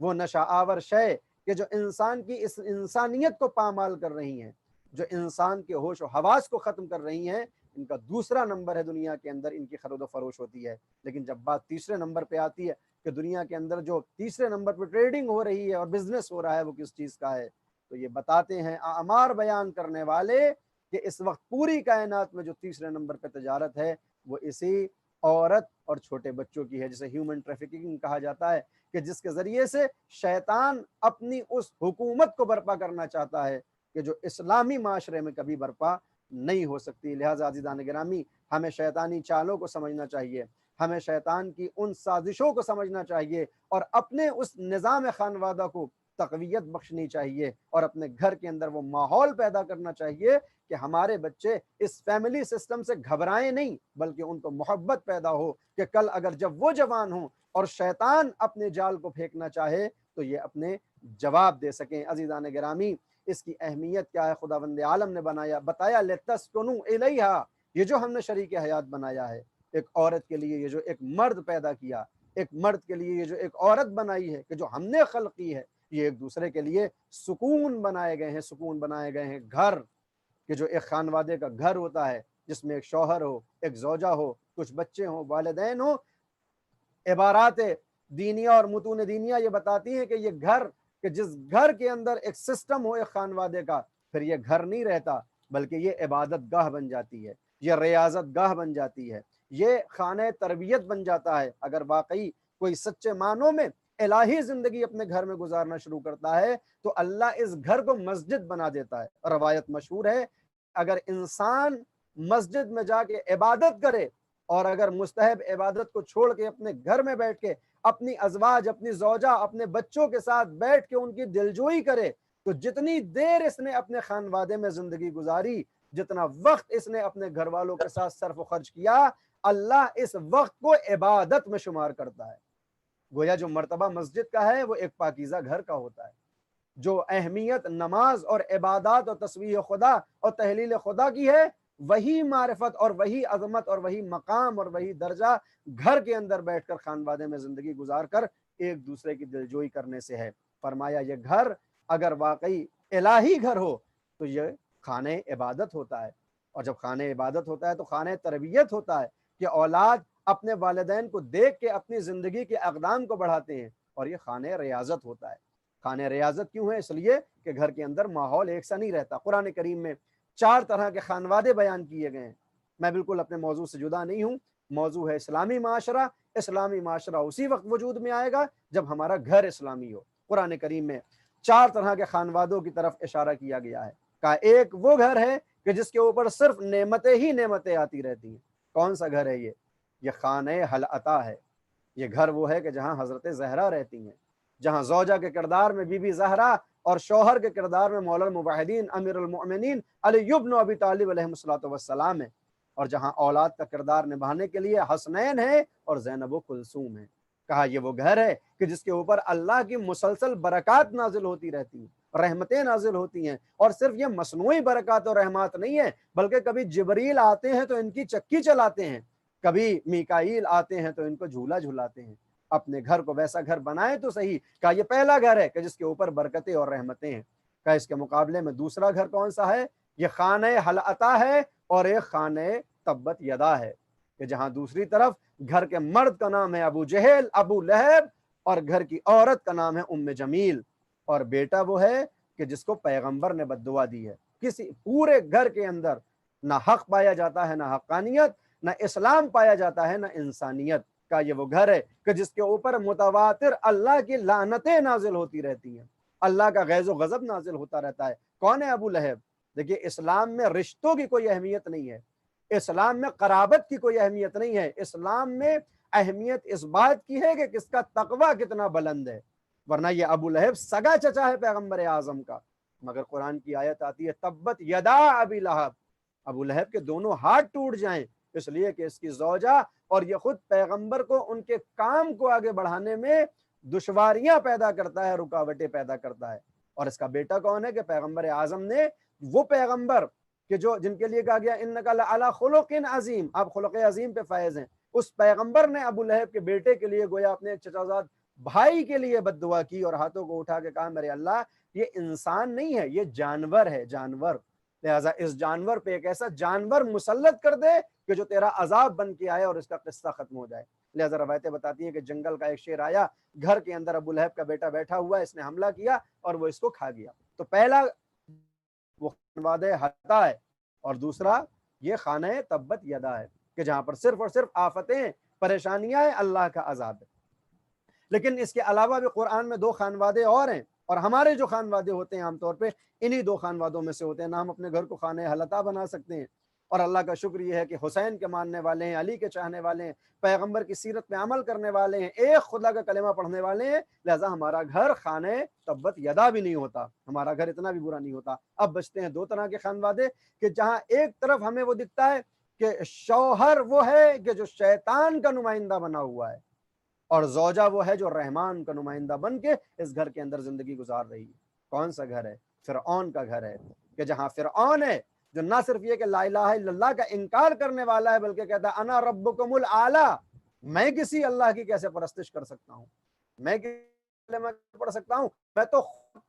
वो नशा आवर शय के जो इंसान की इस इंसानियत को पामाल कर रही हैं, जो इंसान के होश व हवास को ख़त्म कर रही हैं। इनका दूसरा नंबर है दुनिया के अंदर इनकी खरीदो फरोश होती है। लेकिन जब बात तीसरे नंबर पे आती है कि दुनिया के अंदर जो तीसरे नंबर पे ट्रेडिंग हो रही है और बिजनेस हो रहा है वो किस चीज़ का है, तो ये बताते हैं आमार बयान करने वाले कि इस वक्त पूरी कायनात में जो तीसरे नंबर पे तजारत है वो इसी औरत और छोटे बच्चों की है, जिसे ह्यूमन ट्रैफिकिंग कहा जाता है, कि जिसके ज़रिए से शैतान अपनी उस हुकूमत को बर्पा करना चाहता है कि जो इस्लामी माशरे में कभी बर्पा नहीं हो सकती। लिहाजा अज़ीज़ान गिरामी, हमें शैतानी चालों को समझना चाहिए, हमें शैतान की उन साजिशों को समझना चाहिए और अपने उस निज़ाम खानवादा को तक़वियत बख्शनी चाहिए और अपने घर के अंदर वो माहौल पैदा करना चाहिए कि हमारे बच्चे इस फैमिली सिस्टम से घबराएं नहीं, बल्कि उनको मोहब्बत पैदा हो कि कल अगर जब वो जवान हों और शैतान अपने जाल को फेंकना चाहे तो ये अपने जवाब दे सकें। अज़ीज़ान गिरामी, इसकी अहमियत क्या है खुदावंद आलम ने बताया लितस्कुनू इलैहा, ये जो हमने शरीक हयात बनाया है एक औरत के लिए, ये जो एक मर्द पैदा किया, एक मर्द के लिए ये जो एक औरत बनाई है कि जो हमने खल्क की है, ये एक दूसरे के लिए सुकून बनाए गए हैं, सुकून बनाए गए हैं। घर कि जो एक खानवादे का घर होता है जिसमें एक शौहर हो, एक ज़ौजा हो, कुछ बच्चे हों, वालिदैन हो। इबारात दीनिया और मुतून दीनिया ये बताती हैं कि ये घर, कि जिस घर के अंदर एक सिस्टम हो एक खानवादे का, फिर ये घर नहीं रहता बल्कि ये इबादत गाह बन जाती है, ये रियाजत गाह बन जाती है, ये खाने तरबियत बन जाता है। अगर वाकई कोई सच्चे मानों में इलाही ज़िंदगी अपने घर में गुजारना शुरू करता है तो अल्लाह इस घर को मस्जिद बना देता है। रवायत मशहूर है, अगर इंसान मस्जिद में जाके इबादत करे और अगर मुस्तहब इबादत को छोड़ के अपने घर में बैठ के अपनी अज़वाज, अपनी ज़ौजा, अपने बच्चों के साथ बैठ के उनकी दिलजोई करे, तो जितनी देर इसने अपने खानवादे में ज़िंदगी गुजारी, जितना वक्त इसने अपने घर वालों के साथ सर्फ खर्च किया, अल्लाह इस वक्त को इबादत में शुमार करता है। गोया जो मर्तबा मस्जिद का है वो एक पाकीज़ा घर का होता है। जो अहमियत नमाज और इबादत और तस्बीह खुदा और तहलील खुदा की है, वही मारिफत और वही अजमत और वही मकाम और वही दर्जा घर के अंदर बैठकर खानवादे में ज़िंदगी गुजार कर एक दूसरे की दिलजोई करने से है। फरमाया ये घर अगर वाकई इलाही घर हो तो ये खाने इबादत होता है, और जब खाने इबादत होता है तो खाने तरबियत होता है कि औलाद अपने वालिदैन को देख के अपनी ज़िंदगी के अक़दाम को बढ़ाते हैं, और ये खाने रियाजत होता है। खाने रियाजत क्यों है? इसलिए कि घर के अंदर माहौल एक सा नहीं रहता। कुरान करीम में 4 तरह के खानवादे बयान किए गए हैं। मैं बिल्कुल अपने मौजू से जुदा नहीं हूँ। मौजू है इस्लामी माशरा। इस्लामी माशरा उसी वक्त वजूद में आएगा जब हमारा घर इस्लामी हो। कुरान करीम में 4 तरह के खानवादों की तरफ इशारा किया गया है। का एक वो घर है कि जिसके ऊपर सिर्फ नेमतें ही नेमतें आती रहती हैं। कौन सा घर है ये खाने हलअता है। ये घर वो है कि जहाँ हज़रत ज़हरा रहती हैं, जहाँ ज़ौजा के किरदार में बीबी ज़हरा और शौहर के किरदार में मौलाना मुवाहिदीन अमीरुल मोमिनीन अली इब्न अबी तालिब अलैहिस्सलातु वस्सलाम है, और जहाँ औलाद का किरदार निभाने के लिए हसनैन है और ज़ैनब व कुलसूम है। کہا یہ وہ گھر ہے کہ جس کے اوپر اللہ کی مسلسل برکات نازل ہوتی رہتی ہیں، رحمتیں نازل ہوتی ہیں، اور صرف یہ مصنوعی برکات اور رحمات نہیں ہے، بلکہ کبھی جبریل آتے ہیں تو ان کی چکی چلاتے ہیں، کبھی میکائیل آتے ہیں تو ان کو جھولا جھلاتے ہیں۔ اپنے گھر کو ویسا گھر بنائیں تو صحیح۔ کہا یہ پہلا گھر ہے کہ جس کے اوپر برکتیں اور رحمتیں ہیں۔ کہا اس کے مقابلے میں دوسرا گھر کون سا ہے؟ یہ خانہ حل عطا ہے اور ایک خانہ تبت یدا ہے، کہ جہاں دوسری طرف گھر کے مرد کا نام ہے ابو جہل، ابو لہب، اور گھر کی عورت کا نام ہے ام جمیل، اور بیٹا وہ ہے کہ جس کو پیغمبر نے بد دعا دی ہے۔ کسی پورے گھر کے اندر نہ حق پایا جاتا ہے، نہ حقانیت، نہ اسلام پایا جاتا ہے، نہ انسانیت۔ کا یہ وہ گھر ہے کہ جس کے اوپر متواتر اللہ کی لعنتیں نازل ہوتی رہتی ہیں، اللہ کا غیظ و غضب نازل ہوتا رہتا ہے۔ کون ہے ابو لہب؟ دیکھیے اسلام میں رشتوں کی کوئی اہمیت نہیں ہے، اسلام میں قرابت کی کوئی اہمیت نہیں ہے، اسلام میں اہمیت اس بات کی ہے کہ کس کا تقوی کتنا بلند ہے، ورنہ یہ ابو لہب سگا چچا ہے پیغمبر اعظم کا۔ مگر قرآن کی آیت آتی ہے تبت یدا ابی لہب، ابو لہب کے دونوں ہاتھ ٹوٹ جائیں، اس لیے کہ اس کی زوجہ اور یہ خود پیغمبر کو ان کے کام کو آگے بڑھانے میں دشواریاں پیدا کرتا ہے، رکاوٹیں پیدا کرتا ہے۔ اور اس کا بیٹا کون ہے؟ کہ پیغمبر اعظم نے، وہ پیغمبر کہ جن کے لیے کہا گیا انک لعلی خلق عظیم، آپ خلق عظیم پہ فائز ہیں، اس پیغمبر نے ابو لہب کے بیٹے کے لیے گویا اپنے ایک چچا زاد بھائی کے لیے بد دعا کی، اور ہاتھوں کو اٹھا کے کہا میرے اللہ یہ انسان نہیں ہے، یہ جانور ہے، جانور، لہٰذا اس جانور پہ ایک ایسا جانور مسلط کر دے کہ جو تیرا عذاب بن کے آئے اور اس کا قصہ ختم ہو جائے۔ لہٰذا روایتیں بتاتی ہیں کہ جنگل کا ایک شیر آیا، گھر کے اندر ابو لہب کا بیٹا بیٹھا ہوا، اس نے حملہ کیا اور وہ اس کو کھا گیا۔ تو پہلا وہ خانوادہ حتا ہے، اور دوسرا یہ خانہ تبت یدا ہے کہ جہاں پر صرف اور صرف آفتیں، پریشانیاں ہیں، اللہ کا عذاب ہے۔ لیکن اس کے علاوہ بھی قرآن میں دو خانوادے اور ہیں، اور ہمارے جو خانوادے ہوتے ہیں عام طور پہ انہی دو خانوادوں میں سے ہوتے ہیں، نہ ہم اپنے گھر کو خانہ حلطہ بنا سکتے ہیں۔ اور اللہ کا شکر یہ ہے کہ حسین کے ماننے والے ہیں، علی کے چاہنے والے ہیں، پیغمبر کی سیرت پہ عمل کرنے والے ہیں، ایک خدا کا کلمہ پڑھنے والے ہیں، لہٰذا ہمارا گھر خانہ تبت یدا بھی نہیں ہوتا، ہمارا گھر اتنا بھی برا نہیں ہوتا۔ اب بچتے ہیں دو طرح کے خانوادے، کہ جہاں ایک طرف ہمیں وہ دکھتا ہے کہ شوہر وہ ہے کہ جو شیطان کا نمائندہ بنا ہوا ہے، اور زوجہ وہ ہے جو رحمان کا نمائندہ بن کے اس گھر کے اندر زندگی گزار رہی ہے۔ کون سا گھر ہے؟ فرعون کا گھر ہے، کہ جہاں فرعون ہے جو نہ صرف یہ کہ لا الہ الا اللہ کا انکار کرنے والا ہے، بلکہ کہتا ہے انا ربکم الاعلی، میں کسی اللہ کی کیسے پرستش کر سکتا ہوں، میں پڑھ سکتا ہوں، میں تو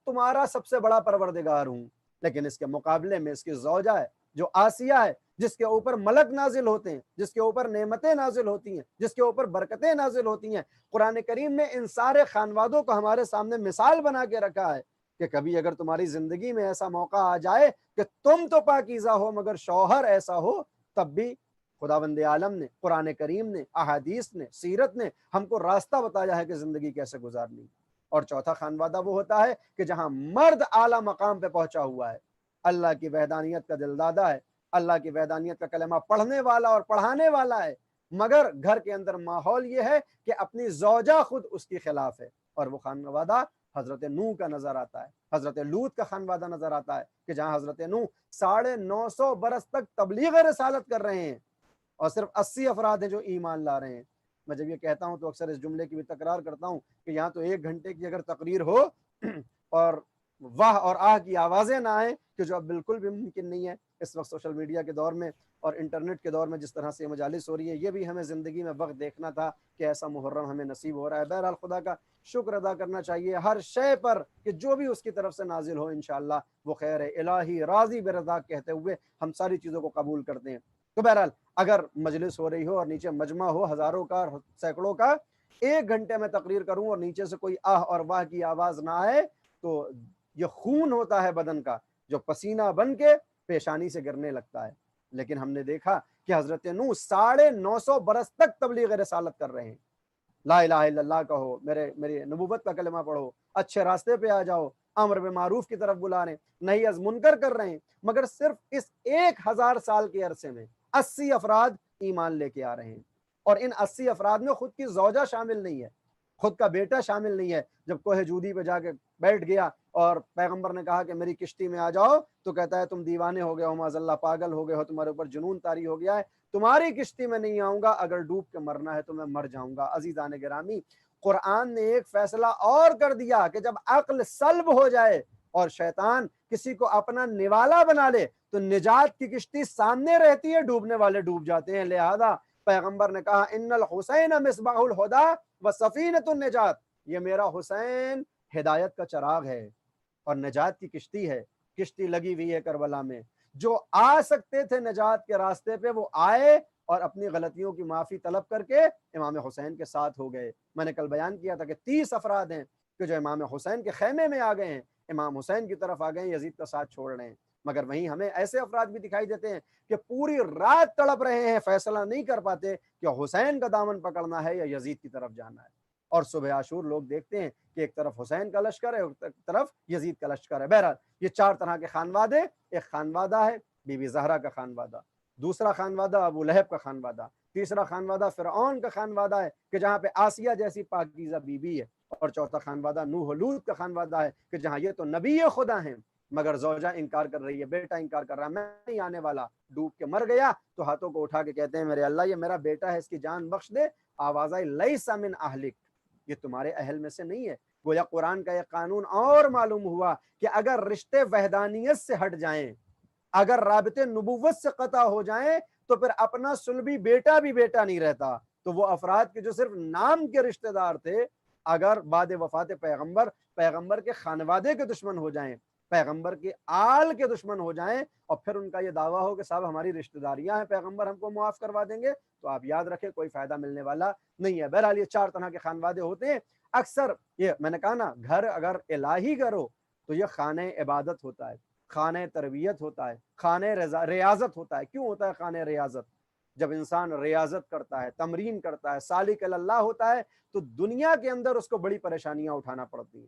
تمہارا سب سے بڑا پروردگار ہوں۔ لیکن اس کے مقابلے میں اس کی زوجہ ہے جو آسیہ ہے، جس کے اوپر ملک نازل ہوتے ہیں، جس کے اوپر نعمتیں نازل ہوتی ہیں، جس کے اوپر برکتیں نازل ہوتی ہیں۔ قرآن کریم نے ان سارے خانوادوں کو ہمارے سامنے مثال بنا کے رکھا ہے کہ کبھی اگر تمہاری زندگی میں ایسا موقع آ جائے کہ تم تو پاکیزہ ہو مگر شوہر ایسا ہو، تب بھی خداوند عالم نے، قرآن کریم نے، احادیث نے، سیرت نے ہم کو راستہ بتایا ہے کہ زندگی کیسے گزارنی۔ اور چوتھا خانوادہ وہ ہوتا ہے کہ جہاں مرد اعلیٰ مقام پہ پہنچا ہوا ہے، اللہ کی وحدانیت کا دل دادا ہے، اللہ کی وحدانیت کا کلمہ پڑھنے والا اور پڑھانے والا ہے، مگر گھر کے اندر ماحول یہ ہے کہ اپنی زوجہ خود اس کی خلاف ہے۔ اور وہ خانوادہ حضرت نوح کا نظر آتا ہے، حضرت لوط کا خانوادہ نظر آتا ہے، کہ جہاں حضرت نوح 950 برس تک تبلیغ رسالت کر رہے ہیں، اور صرف 80 افراد ہیں جو ایمان لا رہے ہیں۔ میں جب یہ کہتا ہوں تو اکثر اس جملے کی بھی تکرار کرتا ہوں کہ یہاں تو 1 گھنٹے کی اگر تقریر ہو اور واہ اور آہ کی آوازیں نہ آئیں، کہ جو اب بالکل بھی ممکن نہیں ہے اس وقت سوشل میڈیا کے دور میں اور انٹرنیٹ کے دور میں جس طرح سے مجالس ہو رہی ہے، یہ بھی ہمیں زندگی میں وقت دیکھنا تھا کہ ایسا محرم ہمیں نصیب ہو رہا ہے۔ بہرحال خدا کا شکر ادا کرنا چاہیے ہر شے پر کہ جو بھی اس کی طرف سے نازل ہو انشاءاللہ وہ خیر ہے، الہی راضی برضا کہتے ہوئے ہم ساری چیزوں کو قبول کرتے ہیں۔ تو بہرحال اگر مجلس ہو رہی ہو اور نیچے مجمع ہو ہزاروں کا، سینکڑوں کا، 1 گھنٹے میں تقریر کروں اور نیچے سے کوئی آہ اور واہ کی آواز نہ آئے، تو یہ خون ہوتا ہے بدن کا جو پسینہ بن کے پیشانی سے گرنے لگتا ہے۔ لیکن ہم نے دیکھا کہ حضرت نوح 950 برس تک تبلیغ رسالت کر رہے ہیں، لا الہ الا اللہ کہو، میری نبوت کا کلمہ پڑھو، اچھے راستے پہ آ جاؤ، امر بالمعروف کی طرف بلا رہے ہیں، نہی از منکر کر رہے ہیں، مگر صرف اس 1000 سال کے عرصے میں 80 افراد ایمان لے کے آ رہے ہیں، اور ان 80 افراد میں خود کی زوجہ شامل نہیں ہے، خود کا بیٹا شامل نہیں ہے۔ جب کوہ جودی پہ جا کے بیٹھ گیا اور پیغمبر نے کہا کہ میری کشتی میں آ جاؤ، تو کہتا ہے تم دیوانے ہو گئے ہو، معاذ اللہ پاگل ہو گئے ہو، تمہارے اوپر جنون طاری ہو گیا ہے، تمہاری کشتی میں نہیں آؤں گا، اگر ڈوب کے مرنا ہے تو میں مر جاؤں گا۔ عزیزان گرامی، قرآن نے ایک فیصلہ اور کر دیا کہ جب عقل سلب ہو جائے اور شیطان کسی کو اپنا نوالا بنا لے تو نجات کی کشتی سامنے رہتی ہے، ڈوبنے والے ڈوب جاتے ہیں۔ لہذا پیغمبر نے کہا ان الحسین مصباح الہدی و سفینۃ النجات، یہ میرا حسین ہدایت کا چراغ ہے اور نجات کی کشتی ہے۔ کشتی لگی ہوئی ہے کربلا میں، جو آ سکتے تھے نجات کے راستے پہ وہ آئے اور اپنی غلطیوں کی معافی طلب کر کے امام حسین کے ساتھ ہو گئے۔ میں نے کل بیان کیا تھا کہ 30 افراد ہیں کہ جو امام حسین کے خیمے میں آ گئے ہیں، امام حسین کی طرف آ گئے ہیں، یزید کا ساتھ چھوڑ رہے ہیں۔ مگر وہیں ہمیں ایسے افراد بھی دکھائی دیتے ہیں کہ پوری رات تڑپ رہے ہیں، فیصلہ نہیں کر پاتے کہ حسین کا دامن پکڑنا ہے یا یزید کی طرف جانا ہے۔ اور صبح عاشور لوگ دیکھتے ہیں کہ ایک طرف حسین کا لشکر ہے، ایک طرف یزید کا لشکر ہے۔ بہرحال یہ 4 طرح کے خانوادے، ایک خانوادہ ہے بی بی زہرا کا خانوادہ، دوسرا خانوادہ ابو لہب کا خانوادہ، تیسرا خانوادہ فرعون کا خانوادہ ہے کہ جہاں پہ آسیہ جیسی پاکیزہ بی بی ہے، اور چوتھا خانوادہ نوح و لوط کا خانوادہ ہے کہ جہاں یہ تو نبی خدا ہیں مگر زوجہ انکار کر رہی ہے، بیٹا انکار کر رہا ہے، میں نہیں آنے والا، ڈوب کے مر گیا تو ہاتھوں کو اٹھا کے کہتے ہیں میرے اللہ یہ میرا بیٹا ہے، اس کی جان بخش دے۔ آواز آئی لیس من اہلک، یہ تمہارے اہل میں سے نہیں ہے۔ گویا قرآن کا ایک قانون اور معلوم ہوا کہ اگر رشتے وحدانیت سے ہٹ جائیں، اگر رابطے نبوت سے قطع ہو جائیں تو پھر اپنا سلبی بیٹا بھی بیٹا نہیں رہتا۔ تو وہ افراد کے جو صرف نام کے رشتہ دار تھے، اگر بعد وفات پیغمبر کے خانوادے کے دشمن ہو جائیں، پیغمبر کے آل کے دشمن ہو جائیں، اور پھر ان کا یہ دعویٰ ہو کہ صاحب ہماری رشتہ داریاں ہیں، پیغمبر ہم کو معاف کروا دیں گے، تو آپ یاد رکھیں کوئی فائدہ ملنے والا نہیں ہے۔ بہرحال یہ 4 طرح کے خانوادے ہوتے ہیں۔ اکثر یہ میں نے کہا نا، گھر اگر الہی گھر ہو تو یہ خانہ عبادت ہوتا ہے، خانہ تربیت ہوتا ہے، خانہ ریاضت ہوتا ہے۔ کیوں ہوتا ہے خانہ ریاضت؟ جب انسان ریاضت کرتا ہے، تمرین کرتا ہے، سالک اللہ ہوتا ہے، تو دنیا کے اندر اس کو بڑی پریشانیاں اٹھانا پڑتی ہیں۔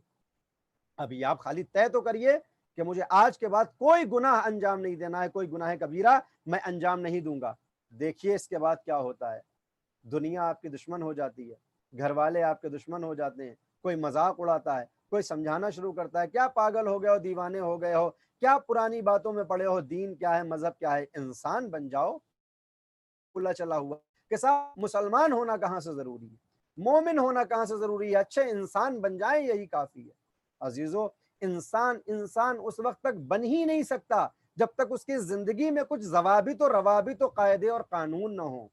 ابھی آپ خالی طے تو کریے کہ مجھے آج کے بعد کوئی گناہ انجام نہیں دینا ہے، کوئی گناہ کبیرہ میں انجام نہیں دوں گا۔ دیکھیے اس کے بعد کیا ہوتا ہے۔ دنیا آپ کی دشمن ہو جاتی ہے، گھر والے آپ کے دشمن ہو جاتے ہیں، کوئی مذاق اڑاتا ہے، کوئی سمجھانا شروع کرتا ہے کیا پاگل ہو گئے ہو، دیوانے ہو گئے ہو، کیا پرانی باتوں میں پڑے ہو، دین کیا ہے، مذہب کیا ہے، انسان بن جاؤ۔ کھلا چلا ہوا کہ صاحب مسلمان ہونا کہاں سے ضروری ہے، مومن ہونا کہاں سے ضروری ہے، اچھے انسان بن جائیں یہی کافی ہے۔ عزیزو، انسان اس وقت تک بن ہی نہیں سکتا جب تک اس کی زندگی میں کچھ ضوابط و روابط و قاعدے اور قانون نہ ہوں۔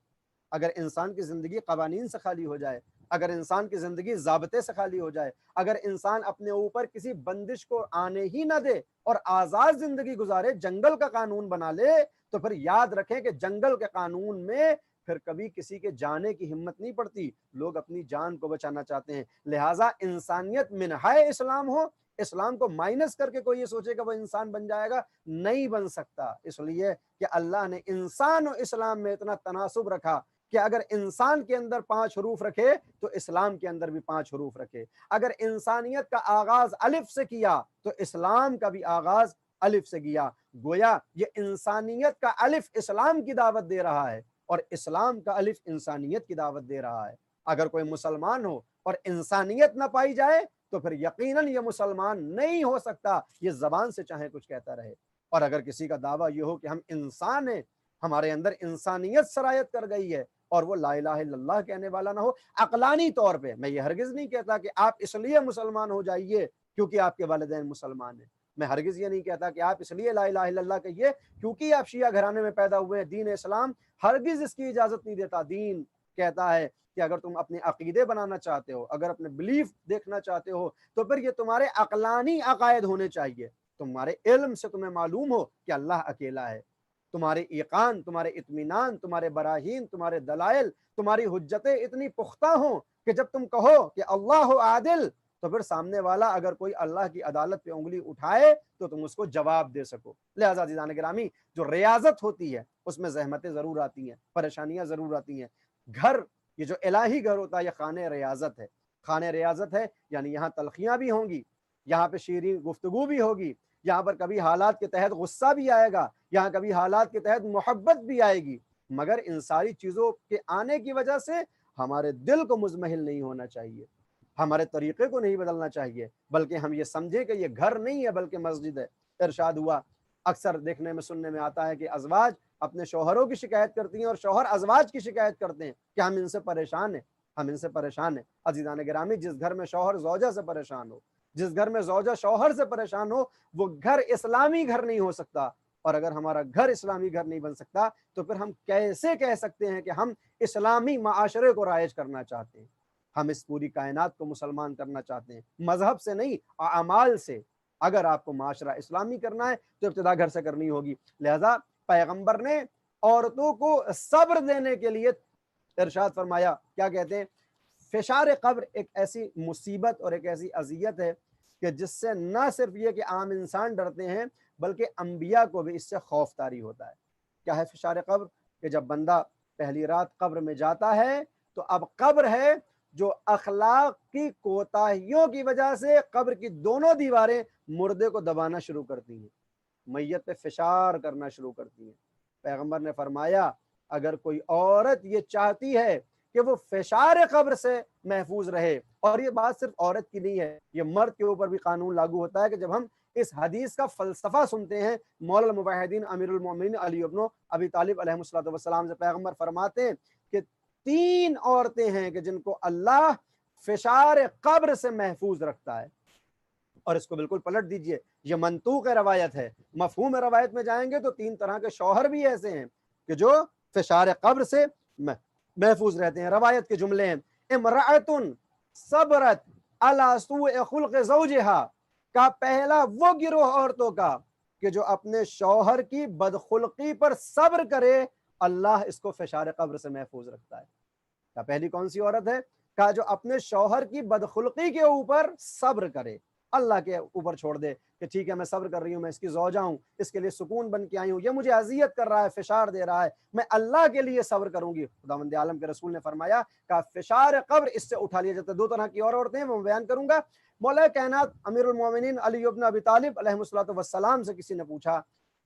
اگر انسان کی زندگی قوانین سے خالی ہو جائے، اگر انسان کی زندگی ضابطے سے خالی ہو جائے، اگر انسان اپنے اوپر کسی بندش کو آنے ہی نہ دے اور آزاد زندگی گزارے، جنگل کا قانون بنا لے، تو پھر یاد رکھیں کہ جنگل کے قانون میں پھر کبھی کسی کے جانے کی ہمت نہیں پڑتی، لوگ اپنی جان کو بچانا چاہتے ہیں۔ لہٰذا انسانیت منہائے اسلام ہو، اسلام کو مائنس کر کے کوئی یہ سوچے کہ وہ انسان بن جائے گا، نہیں بن سکتا۔ اس لیے کہ اللہ نے انسان و اسلام میں اتنا تناسب رکھا کہ اگر انسان کے اندر 5 حروف رکھے تو اسلام کے اندر بھی 5 حروف رکھے۔ اگر انسانیت کا آغاز الف سے کیا تو اسلام کا بھی آغاز الف سے کیا۔ گویا یہ انسانیت کا الف اسلام کی دعوت دے رہا ہے اور اسلام کا الف انسانیت کی دعوت دے رہا ہے۔ اگر کوئی مسلمان ہو اور انسانیت نہ پائی جائے تو پھر یقیناً یہ مسلمان نہیں ہو سکتا، یہ زبان سے چاہے کچھ کہتا رہے۔ اور اگر کسی کا دعویٰ یہ ہو کہ ہم انسان ہیں، ہمارے اندر انسانیت سرایت کر گئی ہے، اور وہ لا الہ الا اللہ کہنے والا نہ ہو عقلانی طور پہ، میں یہ ہرگز نہیں کہتا کہ آپ اس لیے مسلمان ہو جائیے کیونکہ آپ کے والدین مسلمان ہیں، میں ہرگز یہ نہیں کہتا کہ آپ اس لیے لا الہ الا اللہ کہیے کیونکہ آپ شیعہ گھرانے میں پیدا ہوئے ہیں۔ دین اسلام ہرگز اس کی اجازت نہیں دیتا۔ دین کہتا ہے کہ اگر تم اپنے عقیدے بنانا چاہتے ہو، اگر اپنے بلیف دیکھنا چاہتے ہو، تو پھر یہ تمہارے عقلانی عقائد ہونے چاہیے، تمہارے علم سے تمہیں معلوم ہو کہ اللہ اکیلا ہے، تمہارے ایقان، تمہارے اطمینان، تمہارے براہین، تمہارے دلائل، تمہاری حجتیں اتنی پختہ ہوں کہ جب تم کہو کہ اللہ عادل، تو پھر سامنے والا اگر کوئی اللہ کی عدالت پہ انگلی اٹھائے تو تم اس کو جواب دے سکو۔ لہذا عزیزان گرامی، جو ریاضت ہوتی ہے اس میں زحمتیں ضرور آتی ہیں، پریشانیاں ضرور آتی ہیں۔ گھر، یہ جو الہی گھر ہوتا ہے، یہ خانہ ریاضت ہے۔ خانہ ریاضت ہے یعنی یہاں تلخیاں بھی ہوں گی، یہاں پہ شیریں گفتگو بھی ہوگی، یہاں پر کبھی حالات کے تحت غصہ بھی آئے گا، یہاں کبھی حالات کے تحت محبت بھی آئے گی، مگر ان ساری چیزوں کے آنے کی وجہ سے ہمارے دل کو مزمحل نہیں ہونا چاہیے، ہمارے طریقے کو نہیں بدلنا چاہیے، بلکہ ہم یہ سمجھیں کہ یہ گھر نہیں ہے بلکہ مسجد ہے۔ ارشاد ہوا، اکثر دیکھنے میں سننے میں آتا ہے کہ ازواج اپنے شوہروں کی شکایت کرتی ہیں اور شوہر ازواج کی شکایت کرتے ہیں کہ ہم ان سے پریشان ہیں، हम इनसे परेशान हैं। अजीज़ान गिरामी, जिस घर में शौहर ज़ौजा से परेशान हो, जिस घर में ज़ौजा शौहर से परेशान हो, वो घर इस्लामी घर नहीं हो सकता। और अगर हमारा घर इस्लामी घर नहीं बन सकता तो फिर हम कैसे कह सकते हैं कि हम इस्लामी माशरे को राइज करना चाहते हैं? हम इस पूरी कायनात को मुसलमान करना चाहते हैं, मजहब से नहीं, अमाल से। अगर आपको माशरा इस्लामी करना है तो इब्तिदा घर से करनी होगी। लिहाजा पैगंबर ने औरतों को सब्र देने के लिए इरशाद फरमाया, क्या कहते हैं, फिशार कब्र एक ऐसी मुसीबत और एक ऐसी अजियत है कि जिससे न सिर्फ ये कि आम इंसान डरते हैं बल्कि अंबिया को भी इससे खौफ तारी होता है। क्या है फिशार कब्र? कि जब बंदा पहली रात कब्र में जाता है तो अब कब्र है जो अखलाक की कोताहियों की वजह से कब्र की दोनों दीवारें मुर्दे को दबाना शुरू करती हैं, मैयत पे फिशार करना शुरू करती हैं। पैगंबर ने फरमाया, अगर कोई औरत ये चाहती है कि वो फिशार कब्र से महफूज रहे, और ये बात सिर्फ औरत की नहीं है, ये मर्द के ऊपर भी कानून लागू होता है कि जब हम इस हदीस का फलसफा सुनते हैं, मौला मुवाहिदीन अमीरुल मोमिनीन अली इब्न अबी तालिब अलैहिस्सलातु वस्सलाम से पैगंबर फरमाते हैं कि 3 औरतें हैं कि जिनको अल्लाह फिशार कब्र से महफूज रखता है। और इसको बिल्कुल पलट दीजिए, ये मंतूक रवायत है। मफहूम रवायत में जाएंगे तो 3 तरह के शौहर भी ऐसे हैं कि जो फिशार कब्र से महफूज रहते हैं। रवायत के जुमले हैं, इमराअतुन सबरत अला सूए खुल्क़ ज़ौजिहा, का पहला वो गिरोह औरतों का कि जो अपने शौहर की बदखुल्की पर सब्र करे, अल्लाह इसको फिशार कब्र से महफूज रखता है। का पहली कौन सी औरत है? का जो अपने शौहर की बदखुल्की के ऊपर सब्र करे, अल्लाह के ऊपर छोड़ दे कि ठीक है मैं सब्र कर रही हूँ, मैं इसकी ज़ौजा हूँ, इसके लिए सुकून बन के आई हूँ, ये मुझे अजियत कर रहा है, फिशार दे रहा है, मैं अल्लाह के लिए सब्र करूंगी। खुदावंद आलम के रसूल ने फरमाया का फिशार कब्र इससे उठा लिया जाता है। 2 तरह की और औरतें हैं, वो बयान करूंगा। मौला कायनात अमीरुल मोमिनीन अली इब्न अबी तालिब अलैहिस्सलातु वस्सलाम से किसी ने पूछा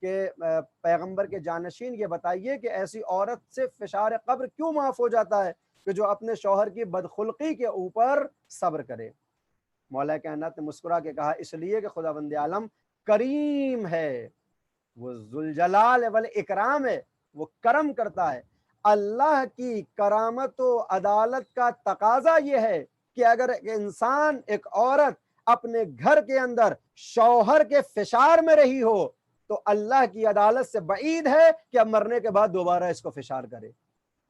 कि पैगंबर के जानशीन ये बताइए कि ऐसी औरत से फिशार कब्र क्यों माफ हो जाता है कि जो अपने शौहर की बदखुल्की के ऊपर सब्र करे। मौला कायनात ने मुस्कुरा के कहा, इसलिए कि खुदावंद आलम करीम है, वो जुलजलाल वल इकराम है, वो करम करता है। अल्लाह की करामत व अदालत का तकाजा ये है कि अगर एक इंसान, एक औरत अपने घर के अंदर शौहर के फिशार में रही हो तो अल्लाह की अदालत से बईद है कि अब मरने के बाद दोबारा इसको फिशार करे।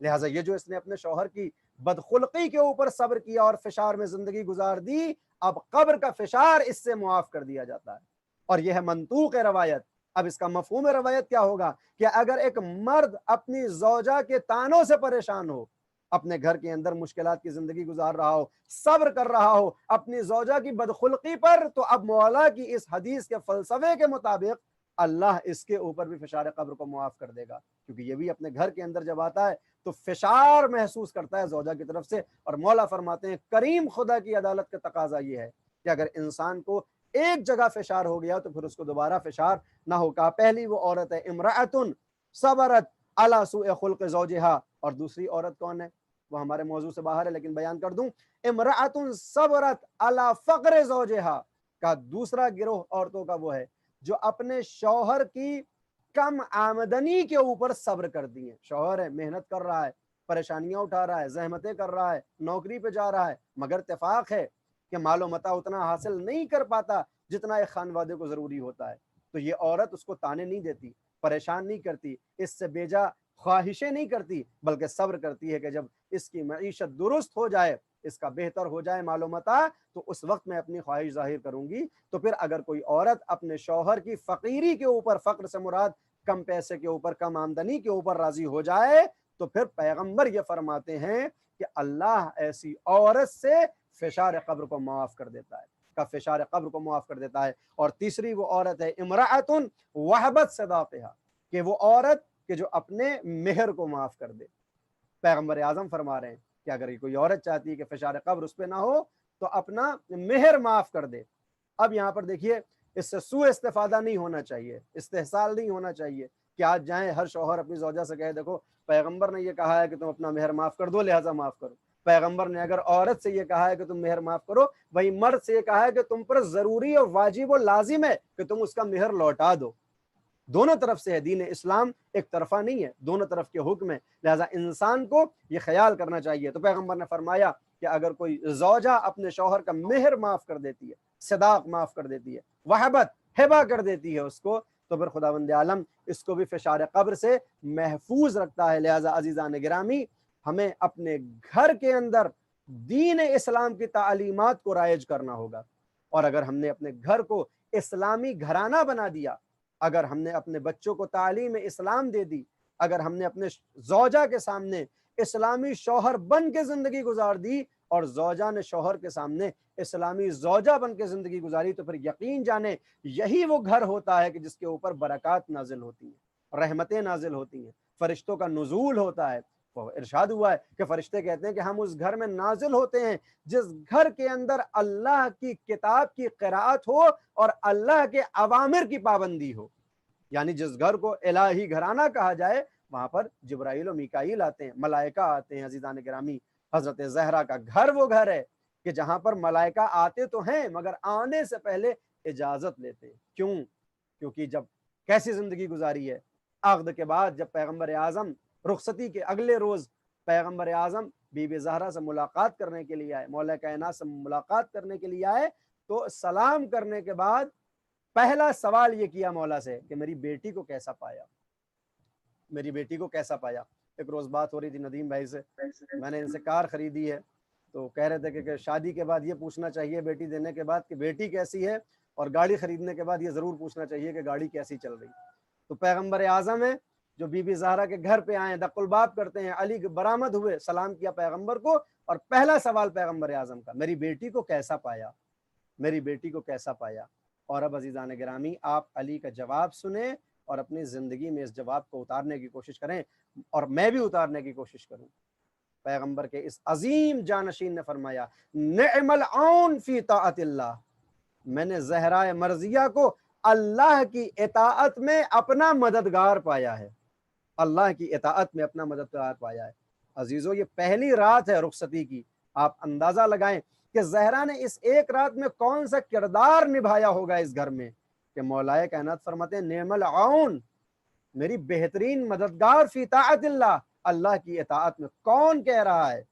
लिहाजा ये जो इसने अपने शौहर की बदखुल्की के ऊपर सब्र किया और फिशार में जिंदगी गुजार दी, अब कब्र का फिशार इससे मुआफ कर दिया जाता है। और यह है मंतूक रवायत। अब इसका मफहूम रवायत क्या होगा कि अगर एक मर्द अपनी ज़ौजा के तानों से परेशान हो, अपने घर के अंदर मुश्किलात की जिंदगी गुजार रहा हो, सब्र कर रहा हो अपनी ज़ौजा की बदखुल्की पर, तो अब मौला की इस हदीस के फलसफे के मुताबिक अल्लाह इसके ऊपर भी फिशार कब्र को मुआफ कर देगा, क्योंकि ये भी अपने घर के अंदर जब आता है तो फिशार महसूस करता है ज़ौजा की तरफ से। और मौला फरमाते हैं करीम खुदा की अदालत का तकाजा ये है कि अगर इंसान को एक जगह फिशार हो गया तो फिर उसको दोबारा फिशार ना हो। कहा पहली वो औरत है इमराअतुन सबरत अला सूए खुल्क़ ज़ौजिहा, और दूसरी औरत कौन है वो हमारे मौजू से बाहर है लेकिन बयान कर दूं, इमराअतुन सबरत अला फ़क़्र ज़ौजिहा, का दूसरा गिरोह औरतों का वो है जो अपने शौहर की कम आमदनी के ऊपर सब्र करती हैं। शौहर है, मेहनत कर रहा है, परेशानियां उठा रहा है, जहमतें कर रहा है, नौकरी पे जा रहा है, मगर इत्तेफाक है कि मालो मता उतना हासिल नहीं कर पाता जितना एक खानवादे को ज़रूरी होता है। तो ये औरत उसको ताने नहीं देती, परेशान नहीं करती, इससे बेजा ख्वाहिशें नहीं करती, बल्कि सब्र करती है कि जब इसकी मईशत दुरुस्त हो जाए, इसका बेहतर हो जाए मालूमता, तो उस वक्त मैं अपनी ख्वाहिश जाहिर करूंगी। तो फिर अगर कोई औरत अपने शौहर की फ़कीरी के ऊपर, फ़क्र से मुराद कम पैसे के ऊपर, कम आमदनी के ऊपर राजी हो जाए, तो फिर पैगंबर ये फरमाते हैं कि अल्लाह ऐसी औरत से फिशार कब्र को माफ़ कर देता है, का फिशार कब्र को माफ़ कर देता है। और तीसरी वो औरत है इमराअतुन वहबत सदाक़िहा, कि वो औरत कि जो अपने मेहर को माफ़ कर दे। पैगंबर आज़म फरमा रहे हैं कि अगर कोई औरत चाहती है कि फिशार कब्र उस पर ना हो तो अपना मेहर माफ़ कर दे। अब यहाँ पर देखिए, इससे सू इस्तेफादा नहीं होना चाहिए, इस्तेहसाल नहीं होना चाहिए कि आज जाएं हर शौहर अपनी ज़ौजा से कहे देखो पैगंबर ने ये कहा है कि तुम अपना मेहर माफ़ कर दो, लिहाजा माफ़ करो। पैगंबर ने अगर औरत से ये कहा है कि तुम मेहर माफ़ करो, वही मर्द से ये कहा है कि तुम पर ज़रूरी और वाजिब और लाजिम है कि तुम उसका मेहर लौटा दो। दोनों तरफ से है। दीन इस्लाम एक तरफा नहीं है, दोनों तरफ के हुक्म है, लिहाजा इंसान को ये ख्याल करना चाहिए। तो पैगंबर ने फरमाया कि अगर कोई ज़ौजा अपने शौहर का मेहर माफ़ कर देती है, सदाक माफ़ कर देती है, वहबत हिबा कर देती है उसको, तो फिर खुदावंद आलम इसको भी फ़िशार क़ब्र से महफूज रखता है। लिहाजा अज़ीज़ान गिरामी, हमें अपने घर के अंदर दीन इस्लाम की तालीमात को राइज करना होगा। और अगर हमने अपने घर को इस्लामी घराना बना दिया, अगर हमने अपने बच्चों को तालीम इस्लाम दे दी, अगर हमने अपने ज़ौजा के सामने इस्लामी शौहर बन के ज़िंदगी गुजार दी और ज़ौजा ने शौहर के सामने इस्लामी ज़ौजा बन के ज़िंदगी गुजारी, तो फिर यकीन जाने यही वो घर होता है कि जिसके ऊपर बरक़ात नाजिल होती हैं, रहमतें नाजिल होती हैं, फ़रिश्तों का नुज़ूल होता है। तो इरशाद हुआ है कि फ़रिश्ते कहते हैं कि हम उस घर में नाजिल होते हैं जिस घर के अंदर अल्लाह की किताब की क़िराअत हो और अल्लाह के अवामिर की पाबंदी हो। यानी जिस घर को इलाही घराना कहा जाए, वहाँ पर जिब्राइल और मीकाईल आते हैं, मलाइका आते हैं। अज़ीज़ान गिरामी, हज़रत ज़हरा का घर वो घर है कि जहाँ पर मलाइका आते तो हैं मगर आने से पहले इजाज़त लेते हैं। क्यों? क्योंकि जब कैसी ज़िंदगी गुजारी है, अक़द के बाद जब पैगम्बर आज़म रुखसती के अगले रोज़ पैगम्बर आज़म बीबी ज़हरा से मुलाकात करने के लिए आए, मौला कायनात से मुलाकात करने के लिए आए, तो सलाम करने के बाद पहला सवाल ये किया मौला से कि मेरी बेटी को कैसा पाया, मेरी बेटी को कैसा पाया। एक रोज़ बात हो रही थी नदीम भाई से, मैंने इनसे कार ख़रीदी है, तो कह रहे थे कि शादी के बाद ये पूछना चाहिए बेटी देने के बाद कि बेटी कैसी है, और गाड़ी ख़रीदने के बाद ये ज़रूर पूछना चाहिए कि गाड़ी कैसी चल रही। तो पैगम्बर आज़म है जो बीबी ज़हरा के घर पे आए, दक्कुल बाब करते हैं, अली बरामद हुए, सलाम किया पैगम्बर को, और पहला सवाल पैगम्बर आज़म का, मेरी बेटी को कैसा पाया, मेरी बेटी को कैसा पाया। और अब अज़ीज़ान गिरामी, आप अली का जवाब सुने और अपनी ज़िंदगी में इस जवाब को उतारने की कोशिश करें, और मैं भी उतारने की कोशिश करूँ। पैगम्बर के इस अजीम जानशीन ने फरमाया, निअमल औन फी ताअतिल्लाह, मैंने ज़हरा मर्जिया को अल्लाह की इताअत में अपना मददगार पाया है, अल्लाह की इताअत में अपना मददगार पाया है। अजीज़ों, ये पहली रात है रुखसती की। आप अंदाज़ा लगाएं कि ज़हरा ने इस एक रात में कौन सा किरदार निभाया होगा इस घर में, कि मौलाए कायनात फरमाते हैं, नेमल आउन, मेरी बेहतरीन मददगार फी ताअतिल्लाह, अल्लाह की इताअत में। कौन कह रहा है?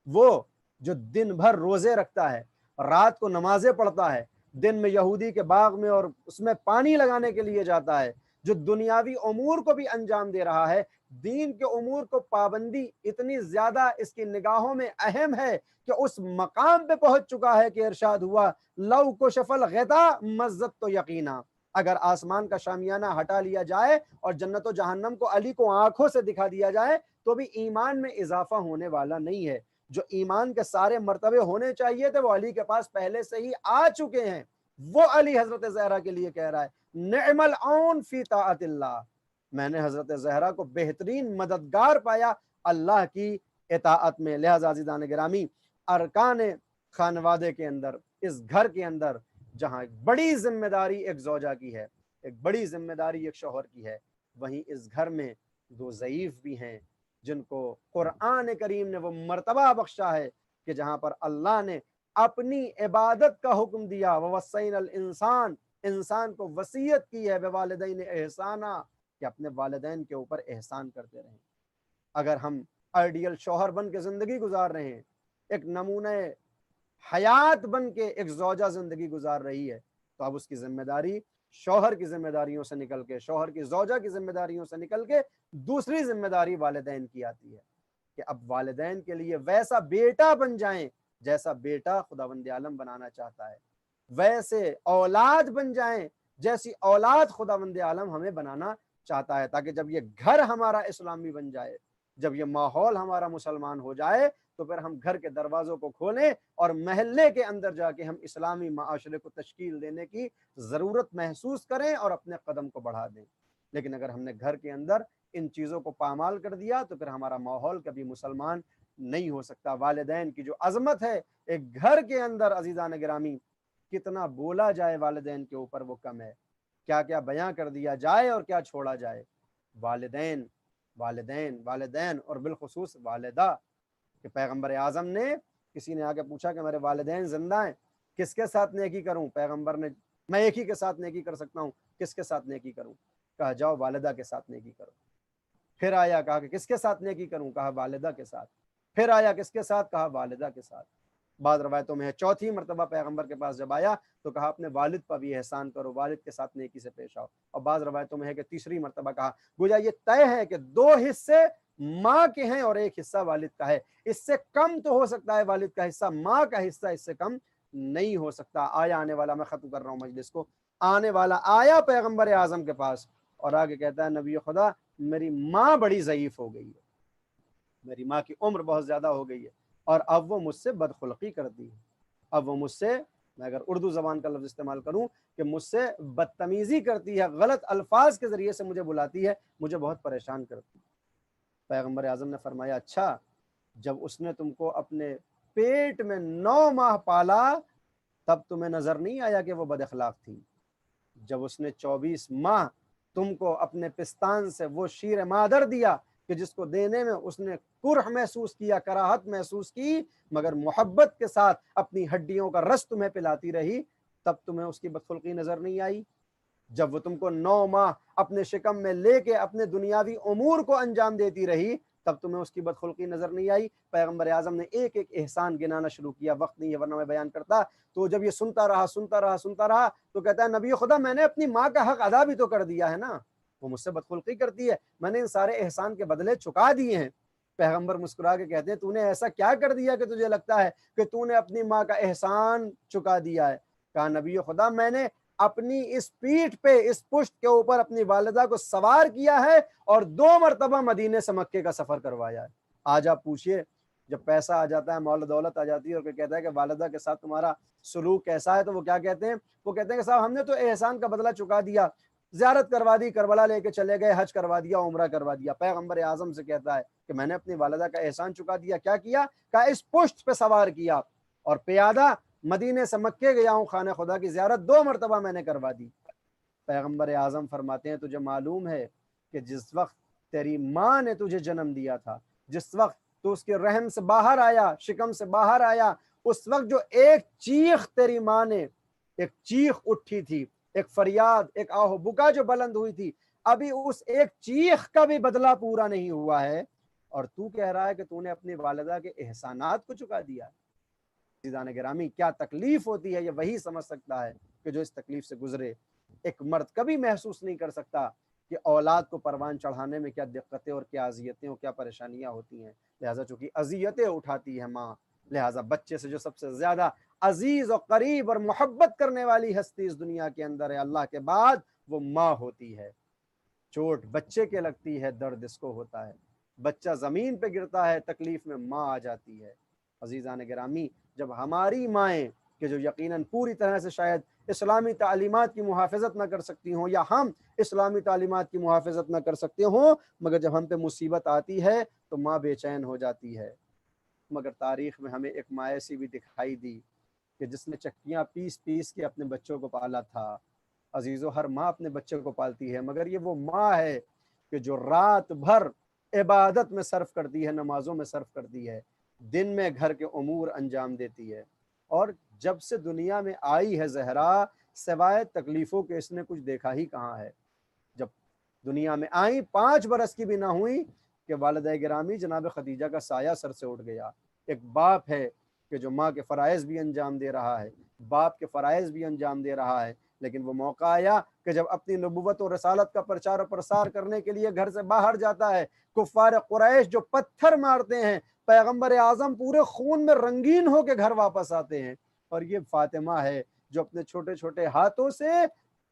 वो जो दिन भर रोज़े रखता है, रात को नमाजें पढ़ता है, दिन में यहूदी के बाग में और उसमें पानी लगाने के लिए जाता है, जो दुनियावी उमूर को भी अंजाम दे रहा है। दीन के उमूर को पाबंदी इतनी ज्यादा इसकी निगाहों में अहम है कि उस मकाम पे पहुंच चुका है कि इरशाद हुआ, लौ को शफल ग़िता मज़्ज़त तो यकीना, अगर आसमान का शामियाना हटा लिया जाए और जन्नत व जहन्नम को अली को आंखों से दिखा दिया जाए तो भी ईमान में इजाफा होने वाला नहीं है। जो ईमान के सारे मर्तबे होने चाहिए थे वो अली के पास पहले से ही आ चुके हैं। वो अली हजरत ज़हरा के लिए कह रहा है, निअमल औन फी ताअतिल्लाह, मैंने हजरत ज़हरा को बेहतरीन मददगार पाया अल्लाह की इताअत में। लिहाजा अज़ीज़ान गिरामी, अरकान खानवादे के अंदर, इस घर के अंदर जहाँ बड़ी जिम्मेदारी एक ज़ौजा की है, एक बड़ी जिम्मेदारी एक शौहर की है, वहीं इस घर में दो ज़ईफ़ भी हैं जिनको कुरान करीम ने वो मर्तबा बख्शा है कि जहाँ पर अल्लाह ने अपनी इबादत का हुक्म दिया, ववस्सैनल इंसान, इंसान को वसीयत की है, बेवालिदैन एहसाना, कि अपने वालिदैन के ऊपर एहसान करते रहें। अगर हम आइडियल शौहर बन के ज़िंदगी गुजार रहे हैं, एक नमूने हयात बन के एक ज़ौजा ज़िंदगी गुजार रही है, तो अब उसकी ज़िम्मेदारी शौहर की ज़िम्मेदारियों से निकल के, शौहर की ज़ौजा की ज़िम्मेदारियों से निकल के दूसरी ज़िम्मेदारी वालिदैन की आती है कि अब वालिदैन के लिए वैसा बेटा बन जाएं जैसा बेटा खुदावंद आलम बनाना चाहता है, वैसे औलाद बन जाएं जैसी औलाद खुदावंद आलम हमें बनाना चाहता है, ताकि जब ये घर हमारा इस्लामी बन जाए, जब ये माहौल हमारा मुसलमान हो जाए, तो फिर हम घर के दरवाज़ों को खोलें और महल्ले के अंदर जाके हम इस्लामी माशरे को तश्कील देने की ज़रूरत महसूस करें और अपने कदम को बढ़ा दें। लेकिन अगर हमने घर के अंदर इन चीज़ों को पामाल कर दिया तो फिर हमारा माहौल कभी मुसलमान नहीं हो सकता। वालिदैन की जो अज़मत है एक घर के अंदर, अज़ीज़ान गिरामी, कितना बोला जाए वालिदैन के ऊपर वो कम है, क्या क्या बयां कर दिया जाए और क्या छोड़ा जाए। वालिदैन वालिदैन वालिदैन और बिलखुसूस वालिदा, कि पैगम्बर आज़म ने, किसी ने आके पूछा कि मेरे वालिदैन जिंदा हैं, किसके साथ नेकी करूं? पैगम्बर ने, मैं एक ही के साथ नेकी कर सकता हूं, किसके साथ नेकी करूं? کہا جاؤ والدہ کے ساتھ نیکی کرو۔ پھر آیا، کہا کہ کس کے ساتھ نیکی کروں؟ کہا والدہ کے ساتھ۔ پھر آیا، کس کے ساتھ؟ کہا والدہ کے ساتھ۔ بعض روایتوں میں ہے چوتھی مرتبہ پیغمبر کے پاس جب آیا تو کہا اپنے والد پر بھی احسان کرو، والد کے ساتھ نیکی سے پیش آؤ۔ اور بعض روایتوں میں ہے کہ تیسری مرتبہ کہا گویا یہ طے ہے کہ 2 حصے ماں کے ہیں اور 1 حصہ والد کا ہے، اس سے کم تو ہو سکتا ہے والد کا حصہ، ماں کا حصہ اس سے کم نہیں ہو سکتا۔ آیا آنے والا، میں ختم کر رہا ہوں مجلس کو، آنے والا آیا پیغمبر اعظم کے پاس اور آگے کہتا ہے نبی خدا میری ماں بڑی ضعیف ہو گئی ہے، میری ماں کی عمر بہت زیادہ ہو گئی ہے اور اب وہ مجھ سے بدخلقی کرتی ہے، اب وہ مجھ سے، میں اگر اردو زبان کا لفظ استعمال کروں کہ مجھ سے بدتمیزی کرتی ہے، غلط الفاظ کے ذریعے سے مجھے بلاتی ہے، مجھے بہت پریشان کرتی ہے۔ پیغمبر اعظم نے فرمایا اچھا، جب اس نے تم کو اپنے پیٹ میں 9 ماہ پالا تب تمہیں نظر نہیں آیا کہ وہ بد اخلاق تھی؟ جب اس نے 24 ماہ تم کو اپنے پستان سے وہ شیر مادر دیا کہ جس کو دینے میں اس نے کرہ محسوس کیا، کراہت محسوس کی، مگر محبت کے ساتھ اپنی ہڈیوں کا رس تمہیں پلاتی رہی، تب تمہیں اس کی بدخلقی نظر نہیں آئی؟ جب وہ تم کو 9 ماہ اپنے شکم میں لے کے اپنے دنیاوی امور کو انجام دیتی رہی، تب تمہیں اس کی بدخلقی نظر نہیں آئی؟ پیغمبر اعظم نے ایک ایک احسان گنانا شروع کیا، وقت نہیں ہے ورنہ میں بیان کرتا۔ تو جب یہ سنتا رہا تو کہتا ہے نبی خدا میں نے اپنی ماں کا حق ادا بھی تو کر دیا ہے نا، وہ مجھ سے بدخلقی کرتی ہے، میں نے ان سارے احسان کے بدلے چکا دیے ہیں۔ پیغمبر مسکرا کے کہتے ہیں تو نے ایسا کیا کر دیا کہ تجھے لگتا ہے کہ تو نے اپنی ماں کا احسان چکا دیا ہے؟ کہا نبی خدا میں نے اپنی اس پیٹھ پہ، اس پشت کے اوپر اپنی والدہ کو سوار کیا ہے اور 2 مرتبہ مدینے سے مکے کا سفر کروایا ہے۔ آج آپ پوچھئے جب پیسہ آ جاتا ہے، مول دولت آ جاتی ہے اور کوئی کہتا ہے کہ والدہ کے ساتھ تمہارا سلوک کیسا ہے، تو وہ کیا کہتے ہیں؟ وہ کہتے ہیں کہ صاحب ہم نے تو احسان کا بدلہ چکا دیا، زیارت کروا دی، کربلا لے کے چلے گئے، حج کروا دیا، عمرہ کروا دیا۔ پیغمبر اعظم سے کہتا ہے کہ میں نے اپنی والدہ کا احسان چکا دیا، کیا کیا؟ کہا اس پشت پہ سوار کیا اور پیادہ مدینے سے مکے گیا ہوں، خانہ خدا کی زیارت 2 مرتبہ میں نے کروا دی۔ پیغمبر اعظم فرماتے ہیں تجھے معلوم ہے کہ جس وقت تیری ماں نے تجھے جنم دیا تھا، جس وقت تو اس کے رحم سے باہر آیا، شکم سے باہر آیا، اس وقت جو ایک چیخ تیری ماں نے، ایک چیخ اٹھی تھی، ایک فریاد، ایک آہ بکا جو بلند ہوئی تھی، ابھی اس ایک چیخ کا بھی بدلہ پورا نہیں ہوا ہے اور تو کہہ رہا ہے کہ تو نے اپنی والدہ کے احسانات کو چکا دیا۔ عزیزان گرامی، کیا تکلیف ہوتی ہے یہ وہی سمجھ سکتا ہے کہ جو اس تکلیف سے گزرے۔ ایک مرد کبھی محسوس نہیں کر سکتا کہ اولاد کو پروان چڑھانے میں کیا دقتیں اور کیا اذیتیں اور کیا پریشانیاں ہوتی ہیں، لہٰذا چونکہ اذیتیں اٹھاتی ہے ماں، لہٰذا بچے سے جو سب سے زیادہ عزیز اور قریب اور محبت کرنے والی ہستی اس دنیا کے اندر ہے اللہ کے بعد، وہ ماں ہوتی ہے۔ چوٹ بچے کے لگتی ہے، درد اس کو ہوتا ہے، بچہ زمین پہ گرتا ہے، تکلیف میں ماں آ جاتی ہے۔ عزیزان گرامی، جب ہماری مائیں کہ جو یقیناً پوری طرح سے شاید اسلامی تعلیمات کی محافظت نہ کر سکتی ہوں یا ہم اسلامی تعلیمات کی محافظت نہ کر سکتے ہوں، مگر جب ہم پہ مصیبت آتی ہے تو ماں بے چین ہو جاتی ہے۔ مگر تاریخ میں ہمیں ایک ماں ایسی بھی دکھائی دی کہ جس نے چکیاں پیس پیس کے اپنے بچوں کو پالا تھا۔ عزیزو، ہر ماں اپنے بچے کو پالتی ہے، مگر یہ وہ ماں ہے کہ جو رات بھر عبادت میں صرف کرتی ہے، نمازوں میں صرف کرتی ہے، دن میں گھر کے امور انجام دیتی ہے، اور جب سے دنیا میں آئی ہے زہرا سوائے تکلیفوں کے اس نے کچھ دیکھا ہی کہاں ہے۔ جب دنیا میں آئیں 5 برس کی بھی نہ ہوئی کہ والدہ گرامی جناب خدیجہ کا سایہ سر سے اٹھ گیا۔ ایک باپ ہے کہ جو ماں کے فرائض بھی انجام دے رہا ہے، باپ کے فرائض بھی انجام دے رہا ہے، لیکن وہ موقع آیا کہ جب اپنی نبوت و رسالت کا پرچار و پرسار کرنے کے لیے گھر سے باہر جاتا ہے، کفار قریش جو پتھر مارتے ہیں، پیغمبر اعظم پورے خون میں رنگین ہو کے گھر واپس آتے ہیں، اور یہ فاطمہ ہے جو اپنے چھوٹے چھوٹے ہاتھوں سے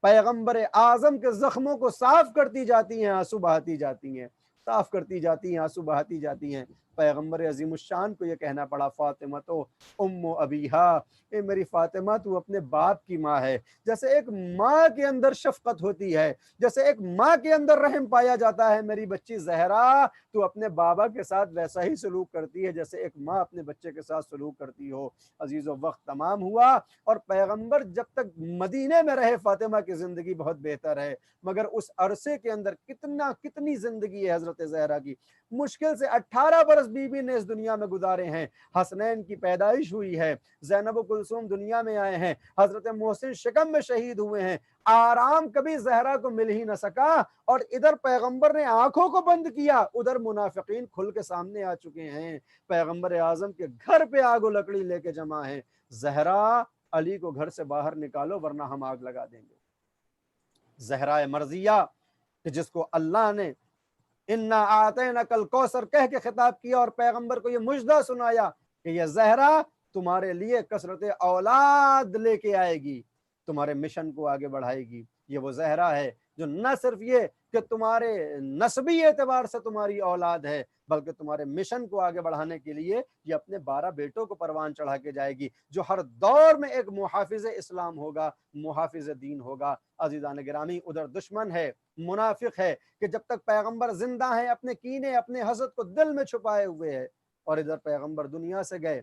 پیغمبر اعظم کے زخموں کو صاف کرتی جاتی ہیں، آنسو بہاتی جاتی ہیں، صاف کرتی جاتی ہیں، آنسو بہاتی جاتی ہیں۔ پیغمبر عظیم الشان کو یہ کہنا پڑا فاطمہ تو ام ابیہا، اے میری فاطمہ تو اپنے باپ کی ماں ہے۔ جیسے ایک ماں کے اندر شفقت ہوتی ہے، جیسے ایک ماں کے اندر رحم پایا جاتا ہے، میری بچی زہرا تو اپنے بابا کے ساتھ ویسا ہی سلوک کرتی ہے جیسے ایک ماں اپنے بچے کے ساتھ سلوک کرتی ہو۔ عزیزو، وقت تمام ہوا اور پیغمبر جب تک مدینے میں رہے فاطمہ کی زندگی بہت بہتر ہے، مگر اس عرصے کے اندر کتنی زندگی ہے حضرت زہرا کی، مشکل سے 18 برس 10 बीबी ने इस दुनिया में गुजारे हैं। हसनैन की पैदाइश हुई है, ज़ैनब और कुलसूम दुनिया में आए हैं, हजरत मोहसिन शिकम में शहीद हुए हैं। आराम कभी ज़हरा को मिल ही न सका, और इधर पैगंबर ने आंखों को बंद किया, उधर मुनाफिकीन खुल के सामने आ चुके हैं। पैगंबर आजम के घर पे आग और लकड़ी लेके जमा है। ज़हरा, अली को घर से बाहर निकालो वरना हम आग लगा देंगे। ज़हरा मर्जिया कि जिसको अल्लाह ने इन्ना आतैना कल कौसर कह के खिताब किया और पैगंबर को ये मुजदा सुनाया कि ये ज़हरा तुम्हारे लिए कसरत औलाद लेके आएगी, तुम्हारे मिशन को आगे बढ़ाएगी। ये वो ज़हरा है जो न सिर्फ ये कि तुम्हारे नस्बी एतबार से तुम्हारी औलाद है, बल्कि तुम्हारे मिशन को आगे बढ़ाने के लिए ये अपने 12 बेटों को परवान चढ़ा के जाएगी, जो हर दौर में एक मुहाफिज इस्लाम होगा, मुहाफिज दीन होगा। अजीज़ान गिरामी, उधर दुश्मन है, मुनाफिक है कि जब तक पैगंबर जिंदा है अपने कीने अपने हसद को दिल में छुपाए हुए है, और इधर पैगंबर दुनिया से गए,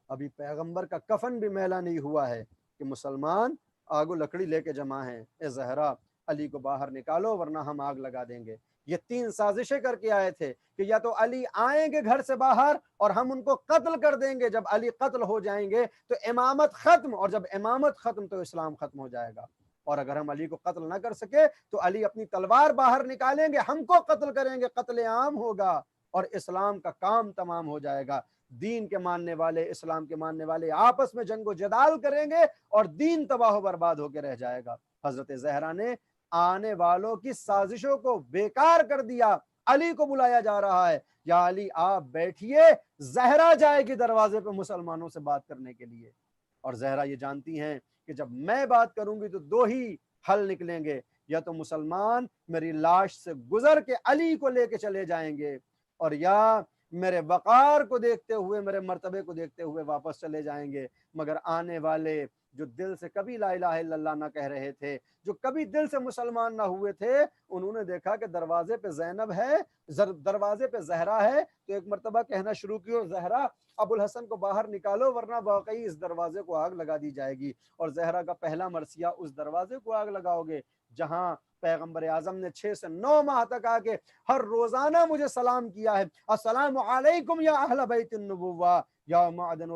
अभी पैगंबर का कफन भी मैला नहीं हुआ है कि मुसलमान आगो लकड़ी लेके जमा हैं। ए ज़हरा, अली को बाहर निकालो वरना हम आग लगा देंगे। ये 3 साजिशें करके आए थे कि या तो अली आएंगे घर से बाहर और हम उनको कत्ल कर देंगे, जब अली कत्ल हो जाएंगे तो इमामत खत्म, और जब इमामत खत्म तो इस्लाम खत्म हो जाएगा। और अगर हम अली को कत्ल ना कर सके तो अली अपनी तलवार बाहर निकालेंगे, हमको कत्ल करेंगे, कत्ले आम होगा और इस्लाम का काम तमाम हो जाएगा। दीन के मानने वाले, इस्लाम के मानने वाले आपस में जंगो जदाल करेंगे और दीन तबाह बर्बाद होकर रह जाएगा। हजरत ज़हरा ने आने वालों की साजिशों को बेकार कर दिया। अली को बुलाया जा रहा है, या अली आप बैठिए, ज़हरा जाएगी दरवाजे पे मुसलमानों से बात करने के लिए। और ज़हरा ये जानती हैं कि जब मैं बात करूंगी तो 2 ही हल निकलेंगे, या तो मुसलमान मेरी लाश से गुजर के अली को लेके चले जाएंगे, और या मेरे वक़ार को देखते हुए, मेरे मर्तबे को देखते हुए वापस चले जाएंगे। मगर आने वाले जो दिल से कभी ला इलाहा इल्लल्लाह ना कह रहे थे, जो कभी दिल से मुसलमान ना हुए थे, उन्होंने देखा कि दरवाजे पे ज़ैनब है, दरवाजे पे ज़हरा है, तो एक मर्तबा कहना शुरू किया, ज़हरा अबुल हसन को बाहर निकालो वरना वाकई इस दरवाजे को आग लगा दी जाएगी। और ज़हरा का पहला मरसिया, उस दरवाजे को आग लगाओगे जहां पैगंबर आजम ने 6 से 9 माह तक आके हर रोजाना मुझे सलाम किया है, अस्सलामु अलैकुम या अहल बैतिन नबुव्वा या मादिन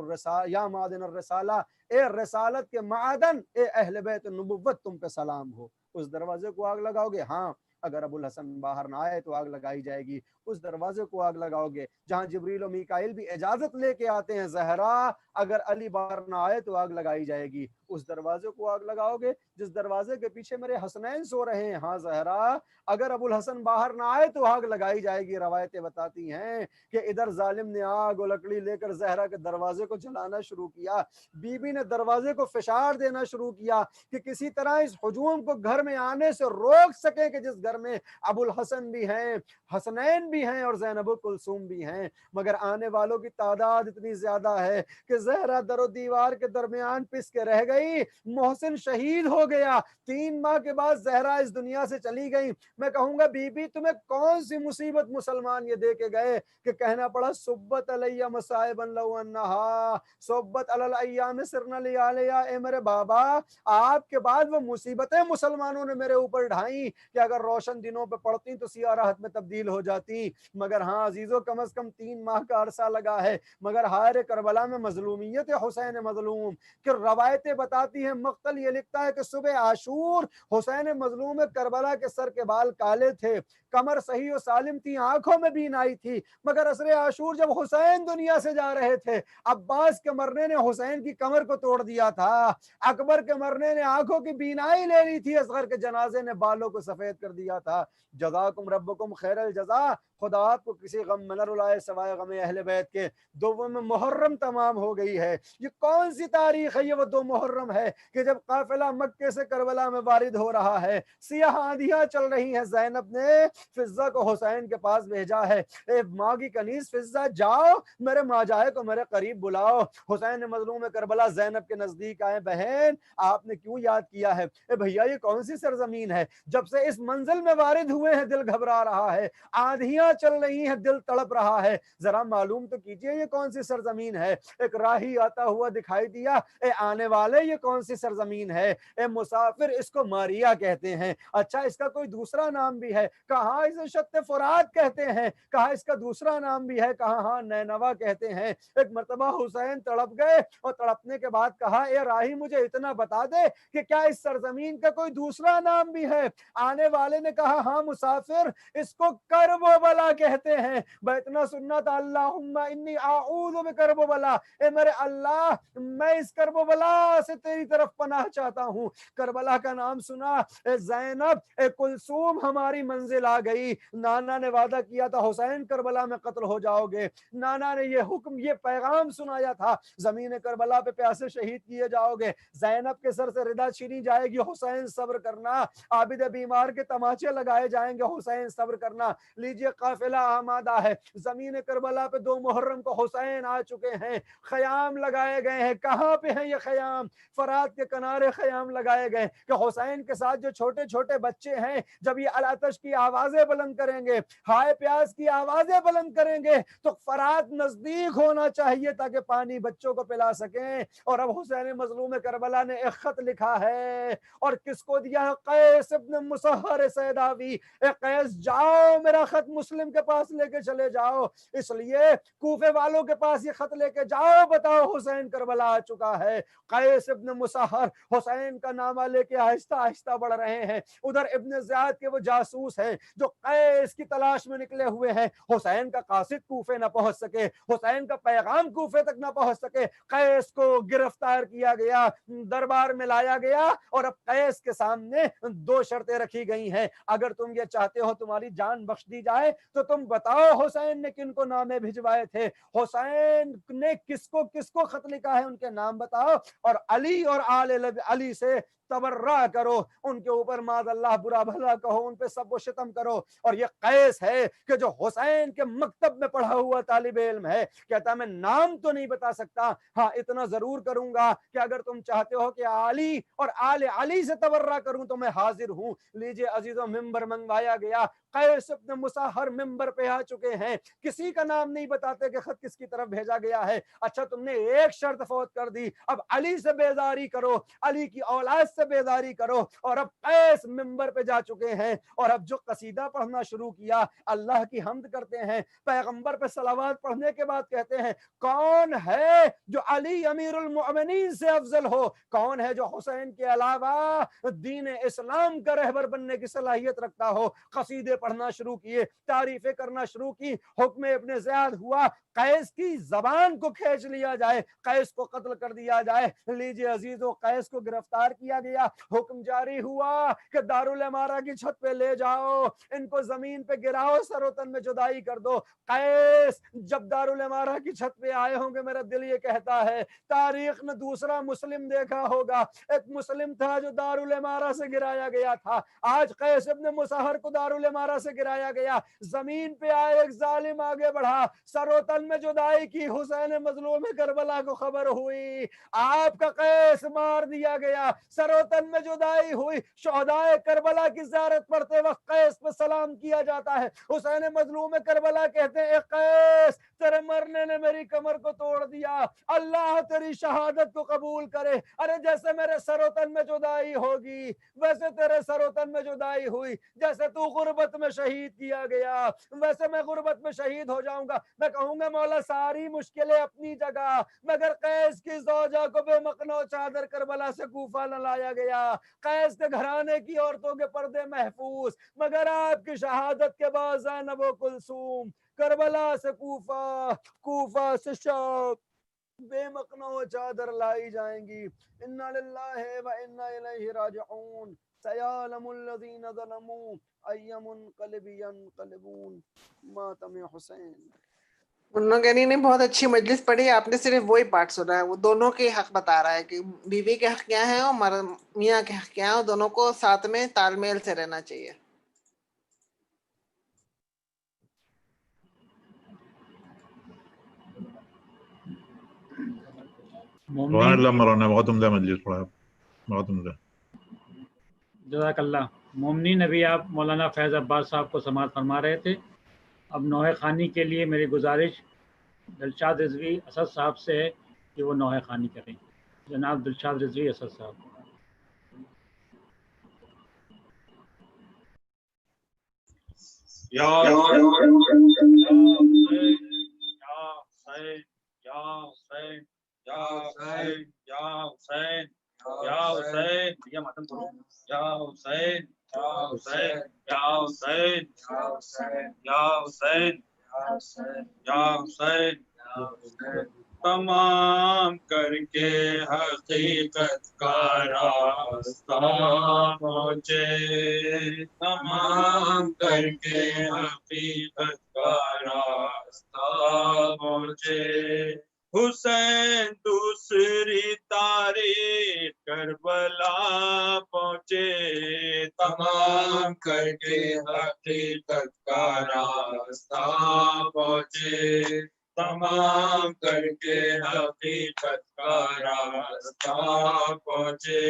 रसाला, ए रसालत के मादन, ए अहल बैत नबुव्वत, तुम पे सलाम हो। उस दरवाजे को आग लगाओगे? हाँ, अगर अबुल हसन बाहर ना आए तो आग लगाई जाएगी। उस दरवाजे को आग लगाओगे जहां जिब्रील और मीकाइल भी इजाजत लेके आते हैं, ज़हरा अगर अली बाहर ना आए तो आग लगाई जाएगी। उस दरवाजे को आग लगाओगे जिस दरवाजे के पीछे मेरे हसनैन सो रहे हैं, हाँ ज़हरा अगर अबुल हसन बाहर ना आए तो आग लगाई जाएगी। रवायतें बताती हैं कि इधर जालिम ने आग और लकड़ी लेकर ज़हरा के दरवाजे को जलाना शुरू किया। बीबी ने दरवाजे को फिशार देना शुरू किया कि किसी तरह इस हुजूम को घर में आने से रोक सके कि जिस घर में अबुल हसन भी हैं, हसनैन भी हैं और ज़ैनब कुलसूम भी हैं। मगर आने वालों की तादाद इतनी ज्यादा है कि ज़हरा दरो दीवार के दरमियान पिस के रह गई। मोहसिन शहीद हो गया। 3 माह के बाद ज़हरा इस दुनिया से चली गई। मैं कहूंगा बीबी तुम्हें कौन सी मुसीबत मुसलमान ये दे के गए कि कहना पड़ा सुब्बत अलैया मसाइबन लौ अन्नहा सुब्बत अलल अय्याम सिरना लिया। ए मेरे बाबा, आपके बाद वो मुसीबतें मुसलमानों ने मेरे ऊपर ढाई कि अगर रोशन दिनों पे पड़ती तो सिया राहत में तब्दील हो जाती। मगर हाँ अजीजों, कम अज कम 3 माह का अरसा लगा है। मगर हायर करबला में मजलूमियत हुसैन मजलूम कि रवायतें बताती हैं, मक्तल ये लिखता है कि सुबह आशूर हुसैन मजलूम करबला के सर के बाल काले थे, कमर सही और सालिम थी, आंखों में बीनाई थी। मगर असरे आशूर जब हुसैन दुनिया से जा रहे थे, अब्बास के मरने ने हुसैन की कमर को तोड़ दिया था, अकबर के मरने ने आंखों की बीनाई ले ली थी, असगर के जनाजे ने बालों को सफेद कर दिया था। जज़ाकुम रब्बुकुम खैरल जज़ा, खुदा आपको किसी गम में न रुलाए सवाए गम अहले बैत के। 2 में मुहर्रम तमाम हो गई है। ये कौन सी तारीख है? ये वो 2 मुहर्रम है कि जब काफिला मक्के से करबला में वारिद हो रहा है, सियाह आंधियां चल रही हैं। ज़ैनब ने फिज़्ज़ा को हुसैन के पास भेजा है, ए माँ की कनीज फिज़्ज़ा जाओ मेरे माजाए को मेरे करीब बुलाओ। हुसैन मजलूम करबला ज़ैनब के नजदीक आए, बहन आपने क्यों याद किया है? ए भैया ये कौन सी सरजमीन है? जब से इस मंजिल में वारिद हुए हैं दिल घबरा रहा है, आंधियां चल रही हैं, दिल तड़प रहा है। जरा मालूम तो कीजिए ये कौन सी सरजमीन है? एक राही आता हुआ दिखाई दिया। ए आने वाले, ये कौन सी सरजमीन है? ए मुसाफिर, इसको मारिया कहते हैं। अच्छा, इसका कोई दूसरा नाम भी है? कहा इसे शत्ते फुरात कहते हैं। कहा इसका दूसरा नाम भी है? कहा हाँ, नैनवा कहते हैं। एक मर्तबा हुसैन तड़प गए और तड़पने के बाद कहा, ए राही मुझे इतना बता दे कि क्या इस सरजमीन का कोई दूसरा नाम भी है? आने वाले ने कहा, हाँ मुसाफिर, इसको करबला कहते हैं। इतना सुनना था, अल्लाहुम्मा इन्नी आऊज़ु बिकरबला, ए मेरे अल्लाह, मैं इस करबला से तेरी तरफ पनाह चाहता हूँ। करबला का नाम सुना, ज़ैनब, कुलसूम, हमारी मंजिल आ गई। नाना ने वादा किया था, हुसैन करबला में कत्ल हो जाओगे। नाना ने ये हुक्म, ये पैगाम सुनाया था, जमीन करबला पे प्यासे शहीद किए जाओगे, ज़ैनब के सर से रिदा छीनी जाएगी, हुसैन सब्र करना, आबिद बीमार के तमाचे लगाए जाएंगे, हुसैन सब्र करना। लीजिए, काफिला आमादा है, जमीन करबला पे 2 मुहर्रम को हुसैन आ चुके हैं, खयाम लगाए गए हैं। कहाँ पे हैं ये खयाम? फरात के किनारे खयाम लगाए गए कि हुसैन के साथ जो छोटे छोटे बच्चे हैं, जब ये अल-अतश की आवाजें बुलंद करेंगे, हाय प्यास की आवाजें बुलंद करेंगे, तो फरात नजदीक होना चाहिए ताकि पानी बच्चों को पिला सकें। और अब हुसैन मजलूम करबला ने एक खत लिखा है, और किसको दिया है? कैस इब्न मुसहर सैदावी। ए कैस, जाओ मेरा खत मुस्लिम के पास लेके चले जाओ, इसलिए कूफे वालों के पास ये खत लेके जाओ, बताओ हुसैन करबला आ चुका है। कैस इब्न मुसहर हुसैन का नामा लेके आहिस्ता आहिस्ता बढ़ रहे हैं। उधर इब्न ज़ियाद के वो जासूस हैं जो कैस की तलाश में निकले हुए हैं। हुसैन का कासिद कूफे न पहुंच सके, हुसैन का पैगाम कूफे तक न पहुंच सके। कैस को गिरफ्तार किया गया, दरबार में लाया गया, और अब कैस के सामने 2 शर्तें रखी गई हैं। अगर तुम ये चाहते हो तुम्हारी जान बख्श दी जाए तो तुम बताओ हुसैन ने किनको नामे भिजवाए थे, हुसैन ने किसको किसको खत लिखा है, उनके नाम बताओ, और अली और आले अली से तबर्रा करो, उनके ऊपर माज़अल्लाह बुरा भला कहो, उन पे सब शितम करो। और ये कैस है कि जो हुसैन के मकतब में पढ़ा हुआ तालिब इल्म है, कहता मैं नाम तो नहीं बता सकता, हाँ इतना जरूर करूंगा कि अगर तुम चाहते हो कि अली और आले अली से तबर्रा करूं तो मैं हाजिर हूं। लीजिए अजीजों, मिंबर मंगवाया गया, कैस इब्न मुसहर मिंबर पे आ चुके हैं, किसी का नाम नहीं बताते कि खत किसकी तरफ भेजा गया है। अच्छा, तुमने एक शर्त फौत कर दी, अब अली से बेजारी करो, अली की औलाद से बेजारी करो। और अब कैस मिंबर पे जा चुके हैं, और अब जो कसीदा पढ़ना शुरू किया, अल्लाह की हम्द करते हैं, पैगंबर पे सलावत पढ़ने के बाद कहते हैं, कौन है जो अली अमीरुल मोमिनीन से अफजल हो, कौन है जो हुसैन के अलावा दीन इस्लाम का रहबर बनने की सलाहियत रखता हो। कसीदे पढ़ना शुरू किए, तारीफें करना शुरू की। हुक्म इब्न ज़ियाद हुआ, कैस की जबान को खींच लिया जाए, कैस को कत्ल कर दिया जाए। लीजिए अजीजों, कैस को गिरफ्तार किया गया, हुक्म जारी हुआ कि दारुल इमारा की छत पे ले जाओ, इनको जमीन पे गिराओ, सरोतन में जुदाई कर दो। कैस जब दारुल इमारा की छत पे आए होंगे, मेरा दिल ये कहता है तारीख ने दूसरा मुस्लिम देखा होगा। एक मुस्लिम था जो दारुल इमारा से गिराया गया था, आज कैस इब्न मुसहर को दारुल इमारा से गिराया गया। जमीन पे आए एक जालिम आगे बढ़ा, सरोतन में जुदाई की, हुसैन मजलूम करबला को खबर हुई, आपका कैस मार दिया गया, सरोतन में जुदाई हुई। शोहदाए करबला की ज़ियारत पढ़ते वक्त कैस पे सलाम किया जाता है। हुसैन मजलूम करबला कहते हैं, कैस तेरे मरने ने मेरी कमर को तोड़ दिया, अल्लाह तेरी शहादत को कबूल करे। अरे जैसे मेरे सरोतन में जुदाई होगी वैसे तेरे सरोतन में जुदाई हुई, जैसे तू गुर्बत में शहीद किया गया वैसे मैं गुर्बत में शहीद हो जाऊंगा। मैं कहूंगा मौला सारी मुश्किलें अपनी जगह, मगर कैस की ज़ौजा को बेमकनो चादर करबला से कूफा न लाया गया, कैस के घराने की औरतों के पर्दे महफूज, मगर आपकी शहादत के बाद ज़ैनब व कुलसूम, करबला से कूफा, कूफा से शाम, बेमकनो चादर लाई जाएंगी। इन्ना लिल्लाहि व इन्ना इलैहि राजिऊन। सयालमुल लज़ीना ज़लमू अय्यमुनक़लिबि यनक़लिबून। मातम हुसैन। मुन्ना गैनी ने बहुत अच्छी मजलिस पढ़ी, आपने सिर्फ वही पार्ट सुना है। वो दोनों के हक बता रहा है कि बीवी के हक क्या है और मियाँ के हक क्या है, और दोनों को साथ में तालमेल से रहना चाहिए। मौलाना बहुत उम्दा मजलिस पढ़ा, बहुत उम्दा। जज़ाकल्लाह। मोमनी नबी आप मौलाना फैज़ अब्बास साहब को समाअत फरमा रहे थे। अब नौहे खानी के लिए मेरी गुजारिश दिलशाद रिजवी असद साहब से है کہ وہ نوحہ خوانی کریں. جناب دلشاد رضوی اسد صاحب. یا حسین یا حسین یا حسین یا حسین یا حسین یا ماتم کرو. یا حسین یا حسین یا حسین یا حسین یا حسین تمام کر کے حقیقت کا راستہ پہنچے. تمام کر کے حقیقت کا راستہ پہنچے. حسین دوسری تاریخ کربلا پہنچے. تمام کر کے حقیقت کا راستہ پہنچے. تمام کر کے حقیقت کا راستہ پہنچے.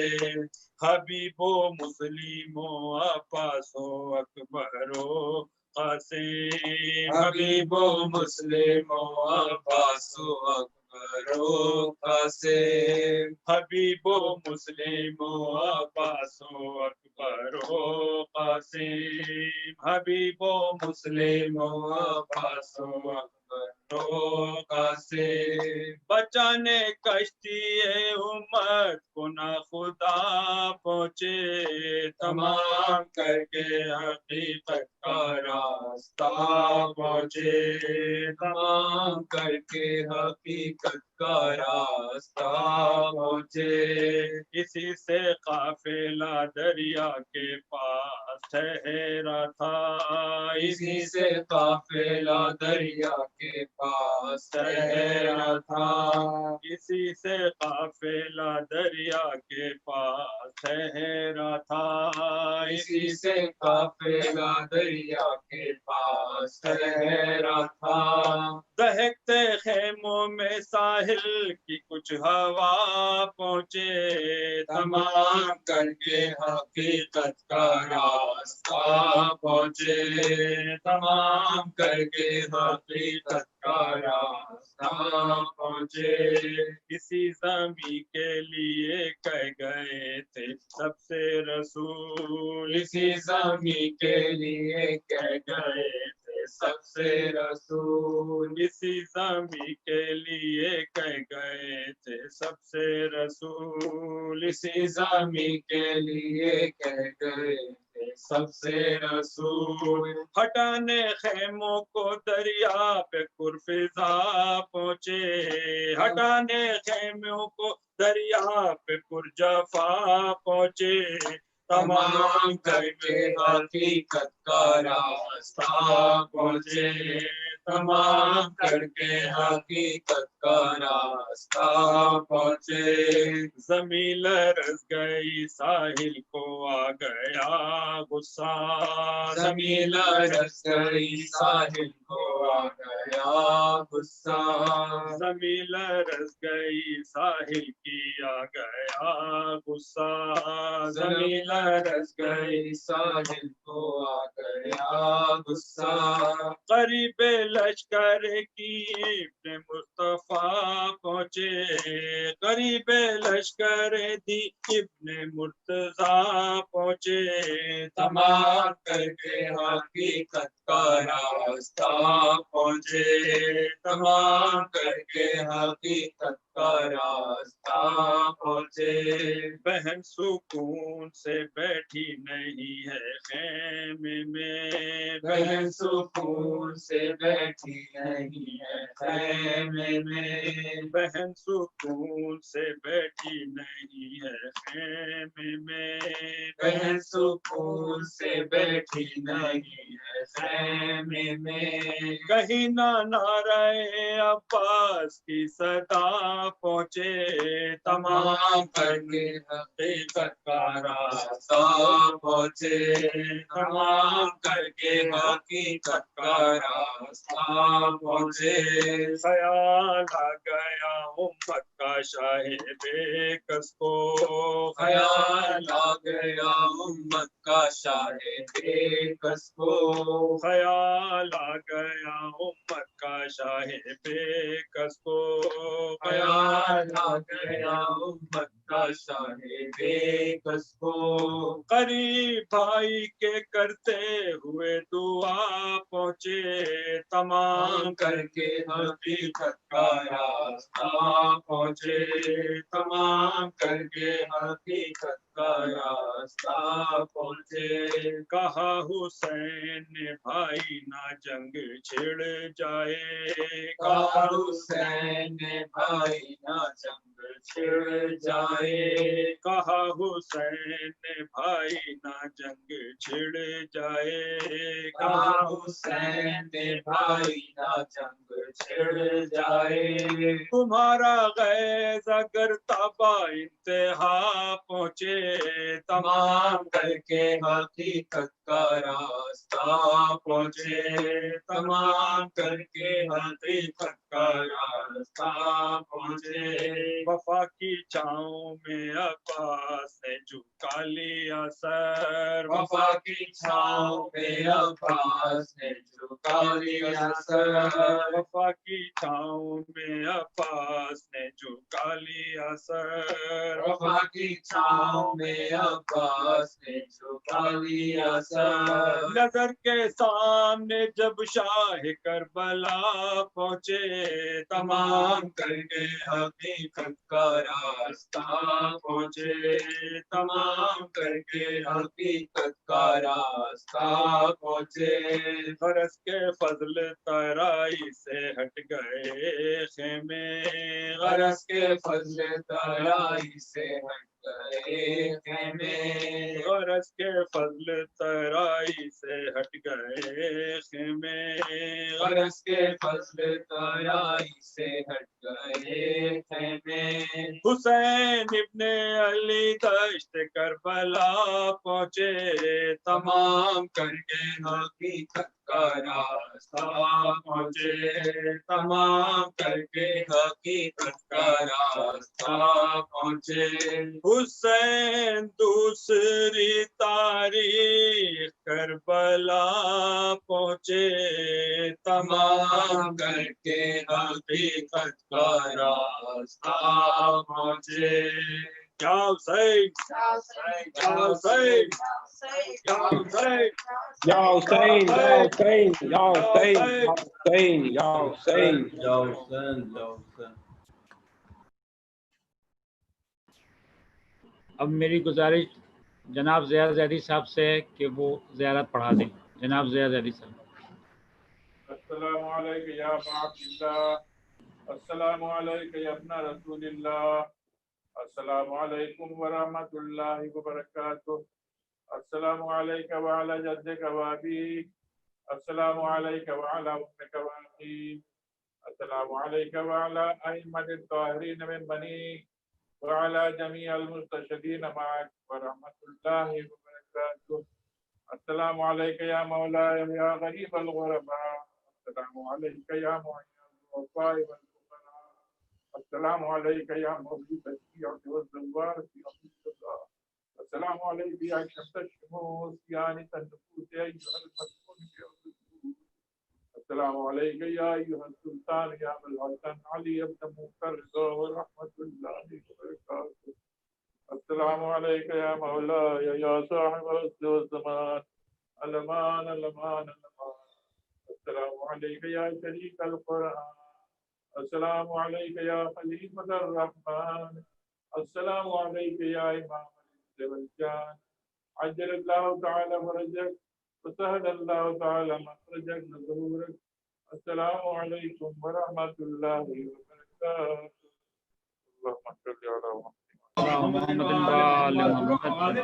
حبیبو مسلمو عباسو اکبرو قاسم. حبیبو مسلمو عباسو اکبرو قاسم. حبیبو مسلمو عباسو اکبرو قاسم. حبیبو مسلمو عباسو تو قاسم. بچانے کشتی امت کو نہ خدا پہنچے. تمام کر کے حقیقت کا راستہ پہنچے. تمام کر کے حقیقت کا راستہ پہنچے. اسی سے قافلہ دریا کے پاس ٹھہرا تھا. اسی سے قافلہ دریا کے پاس ٹھہرا تھا. اسی سے قافلہ دریا کے پاس ٹھہرا تھا. اسی سے قافلہ دریا کے پاس ٹھہرا تھا. دہکتے خیموں میں ساحل کی کچھ ہوا پہنچے. تمام کر کے حقیقت کا راستہ پہنچے. تمام کر کے حقیقت کا راستہ پہنچے. اسی زمین کے لیے کہہ گئے تھے سب سے رسول. اسی زمین کے لیے کہہ گئے تھے سب سے رسول. اسی زمین کے لیے کہہ گئے تھے سب سے رسول. اسی زمین کے لیے کہہ گئے سب سے رسول. ہٹانے خیموں کو دریا پہ پرفضا پہنچے. ہٹانے خیموں کو دریا پہ پرجفا پہنچے. تمام کر کے حقیقت کا راستہ پہنچے. تمام کر کے حقیقت کا راستہ پہنچے. زمین لرز گئی ساحل کو آ گیا غصہ. زمین لرز گئی ساحل کو آ گیا غصہ. زمین لرز گئی ساحل کی آ گیا غصہ. زمین لرز گئی ساحل کو آ گیا غصہ. قریب لشکر کی ابن مصطفیٰ پہنچے. قریب لشکر دی ابن مرتضیٰ پہنچے. تمام کر کے حقیقت کا راستہ پہنچے. تمام کر کے حقیقت کا راستہ پہنچے. بہن سکون سے بیٹھی نہیں ہے خیمے میں. بہن سکون سے بیٹھی نہیں ہے خیمے میں. بہن سکون سے بیٹھی نہیں ہے خیمے میں. بہن سکون سے بیٹھی نہیں ہے خیمے میں. کہیں نہ نعرہ عباس کی صدا پہنچے. تمام کر کے حقیقت کا راستہ پہنچے. تمام کر کے حقیقت کا راستہ پہنچے. خیال آ گیا امت مکہ شاہ بے کس کو خیال آ گیا امت کا شاہ بے کس کو خیال آ گیا امت کا شاہ بے کس کو خیال آ گیا امت کا شاہ بے کس کو قریب بھائی کے کرتے ہوئے دعا پہنچے تمام کر کے حقیقت کا راستہ پہنچے تمام کر کے حقیقت کا راستہ پہنچے کہا حسین نے بھائی نہ جنگ چھڑ جائے کہا حسین نے بھائی نہ جنگ چھڑ جائے کہا حسین نے بھائی نہ جنگ چھڑ جائے کہا حسین نے بھائی نہ جنگ چھڑ جائے تمہارا غیظ اگر تابا انتہا پہنچے تمام کر کے حقیقت کا راستہ پہنچے تمام کر کے حقیقت کا راستہ پہنچے وفا کی چھاؤں میں عباس نے جھکا لیا سر وفا کی چھاؤں میں عباس نے جھکا لیا سر وفا کی چھاؤں میں عباس نے جھکا لیا سر وفا کی چھاؤں میں عباس نے جھکا لیا سر نظر کے سامنے جب شاہ کربلا پہنچے تمام کر کے حقیقت کا راستہ پہنچے تمام کر کے حقیقت کا راستہ پہنچے غرض کے فضل ترائی سے ہٹ گئے خیمے غرض کے فضل ترائی سے ہٹ گئے خیمے غرض کے فضل ترائی سے ہٹ گئے خیمے غرض کے فضل ترائی سے ہٹ گئے خیمے حسین ابن علی دشت کربلا پہنچے تمام کر کے حقیقت کا راستہ پہنچے تمام کر کے حقیقت کا راستہ پہنچے حسین دوسری تاریخ کربلا پہنچے تمام کر کے حقیقت کا راستہ پہنچے یا حسین یا حسین یا حسین یا حسین یا حسین یا حسین یا حسین یا حسین اب میری گزارش جناب ضیاء زیدی صاحب سے ہے کہ وہ زیارت پڑھا دیں. جناب ضیاء زیدی صاحب. السلام علیکم یا عبد اللہ، السلام علیکم یا ابن رسول اللہ، السلام علیکم ورحمۃ اللہ وبرکاتہ، السلام علیکم وعلی جدک و ابیک، السلام علیکم وعلی امک و اخیک، السلام علیکم وعلی ائمۃ الطاہرین من بنیک وعلى جميع المستشهدين معك ورحمة الله وبركاته. السلام عليك يا مولاي يا غريب الغرباء، السلام عليك يا معين الوفاء والفقراء، السلام عليك يا مولد الشيعة والزوار في أمر الله، السلام عليك يا شمس الشموس يا أنس النفوس أيها المسكون في أرض الجود، السلام عليك يا أيها السلطان يا أبا الحسن علي بن موسى ورحمة الله وبركاته، السلام عليك يا مولاي يا صاحب العصر والزمان، الأمان الأمان الأمان، السلام عليك يا شريك القرآن، السلام عليك يا خليفة الرحمن، السلام عليك يا إمام الإنس والجان، عجل الله تعالى فرجك وسهل الله تعالى مخرجك لظهورك، السلام عليكم ورحمة الله وبركاته. اللهم صل على محمد.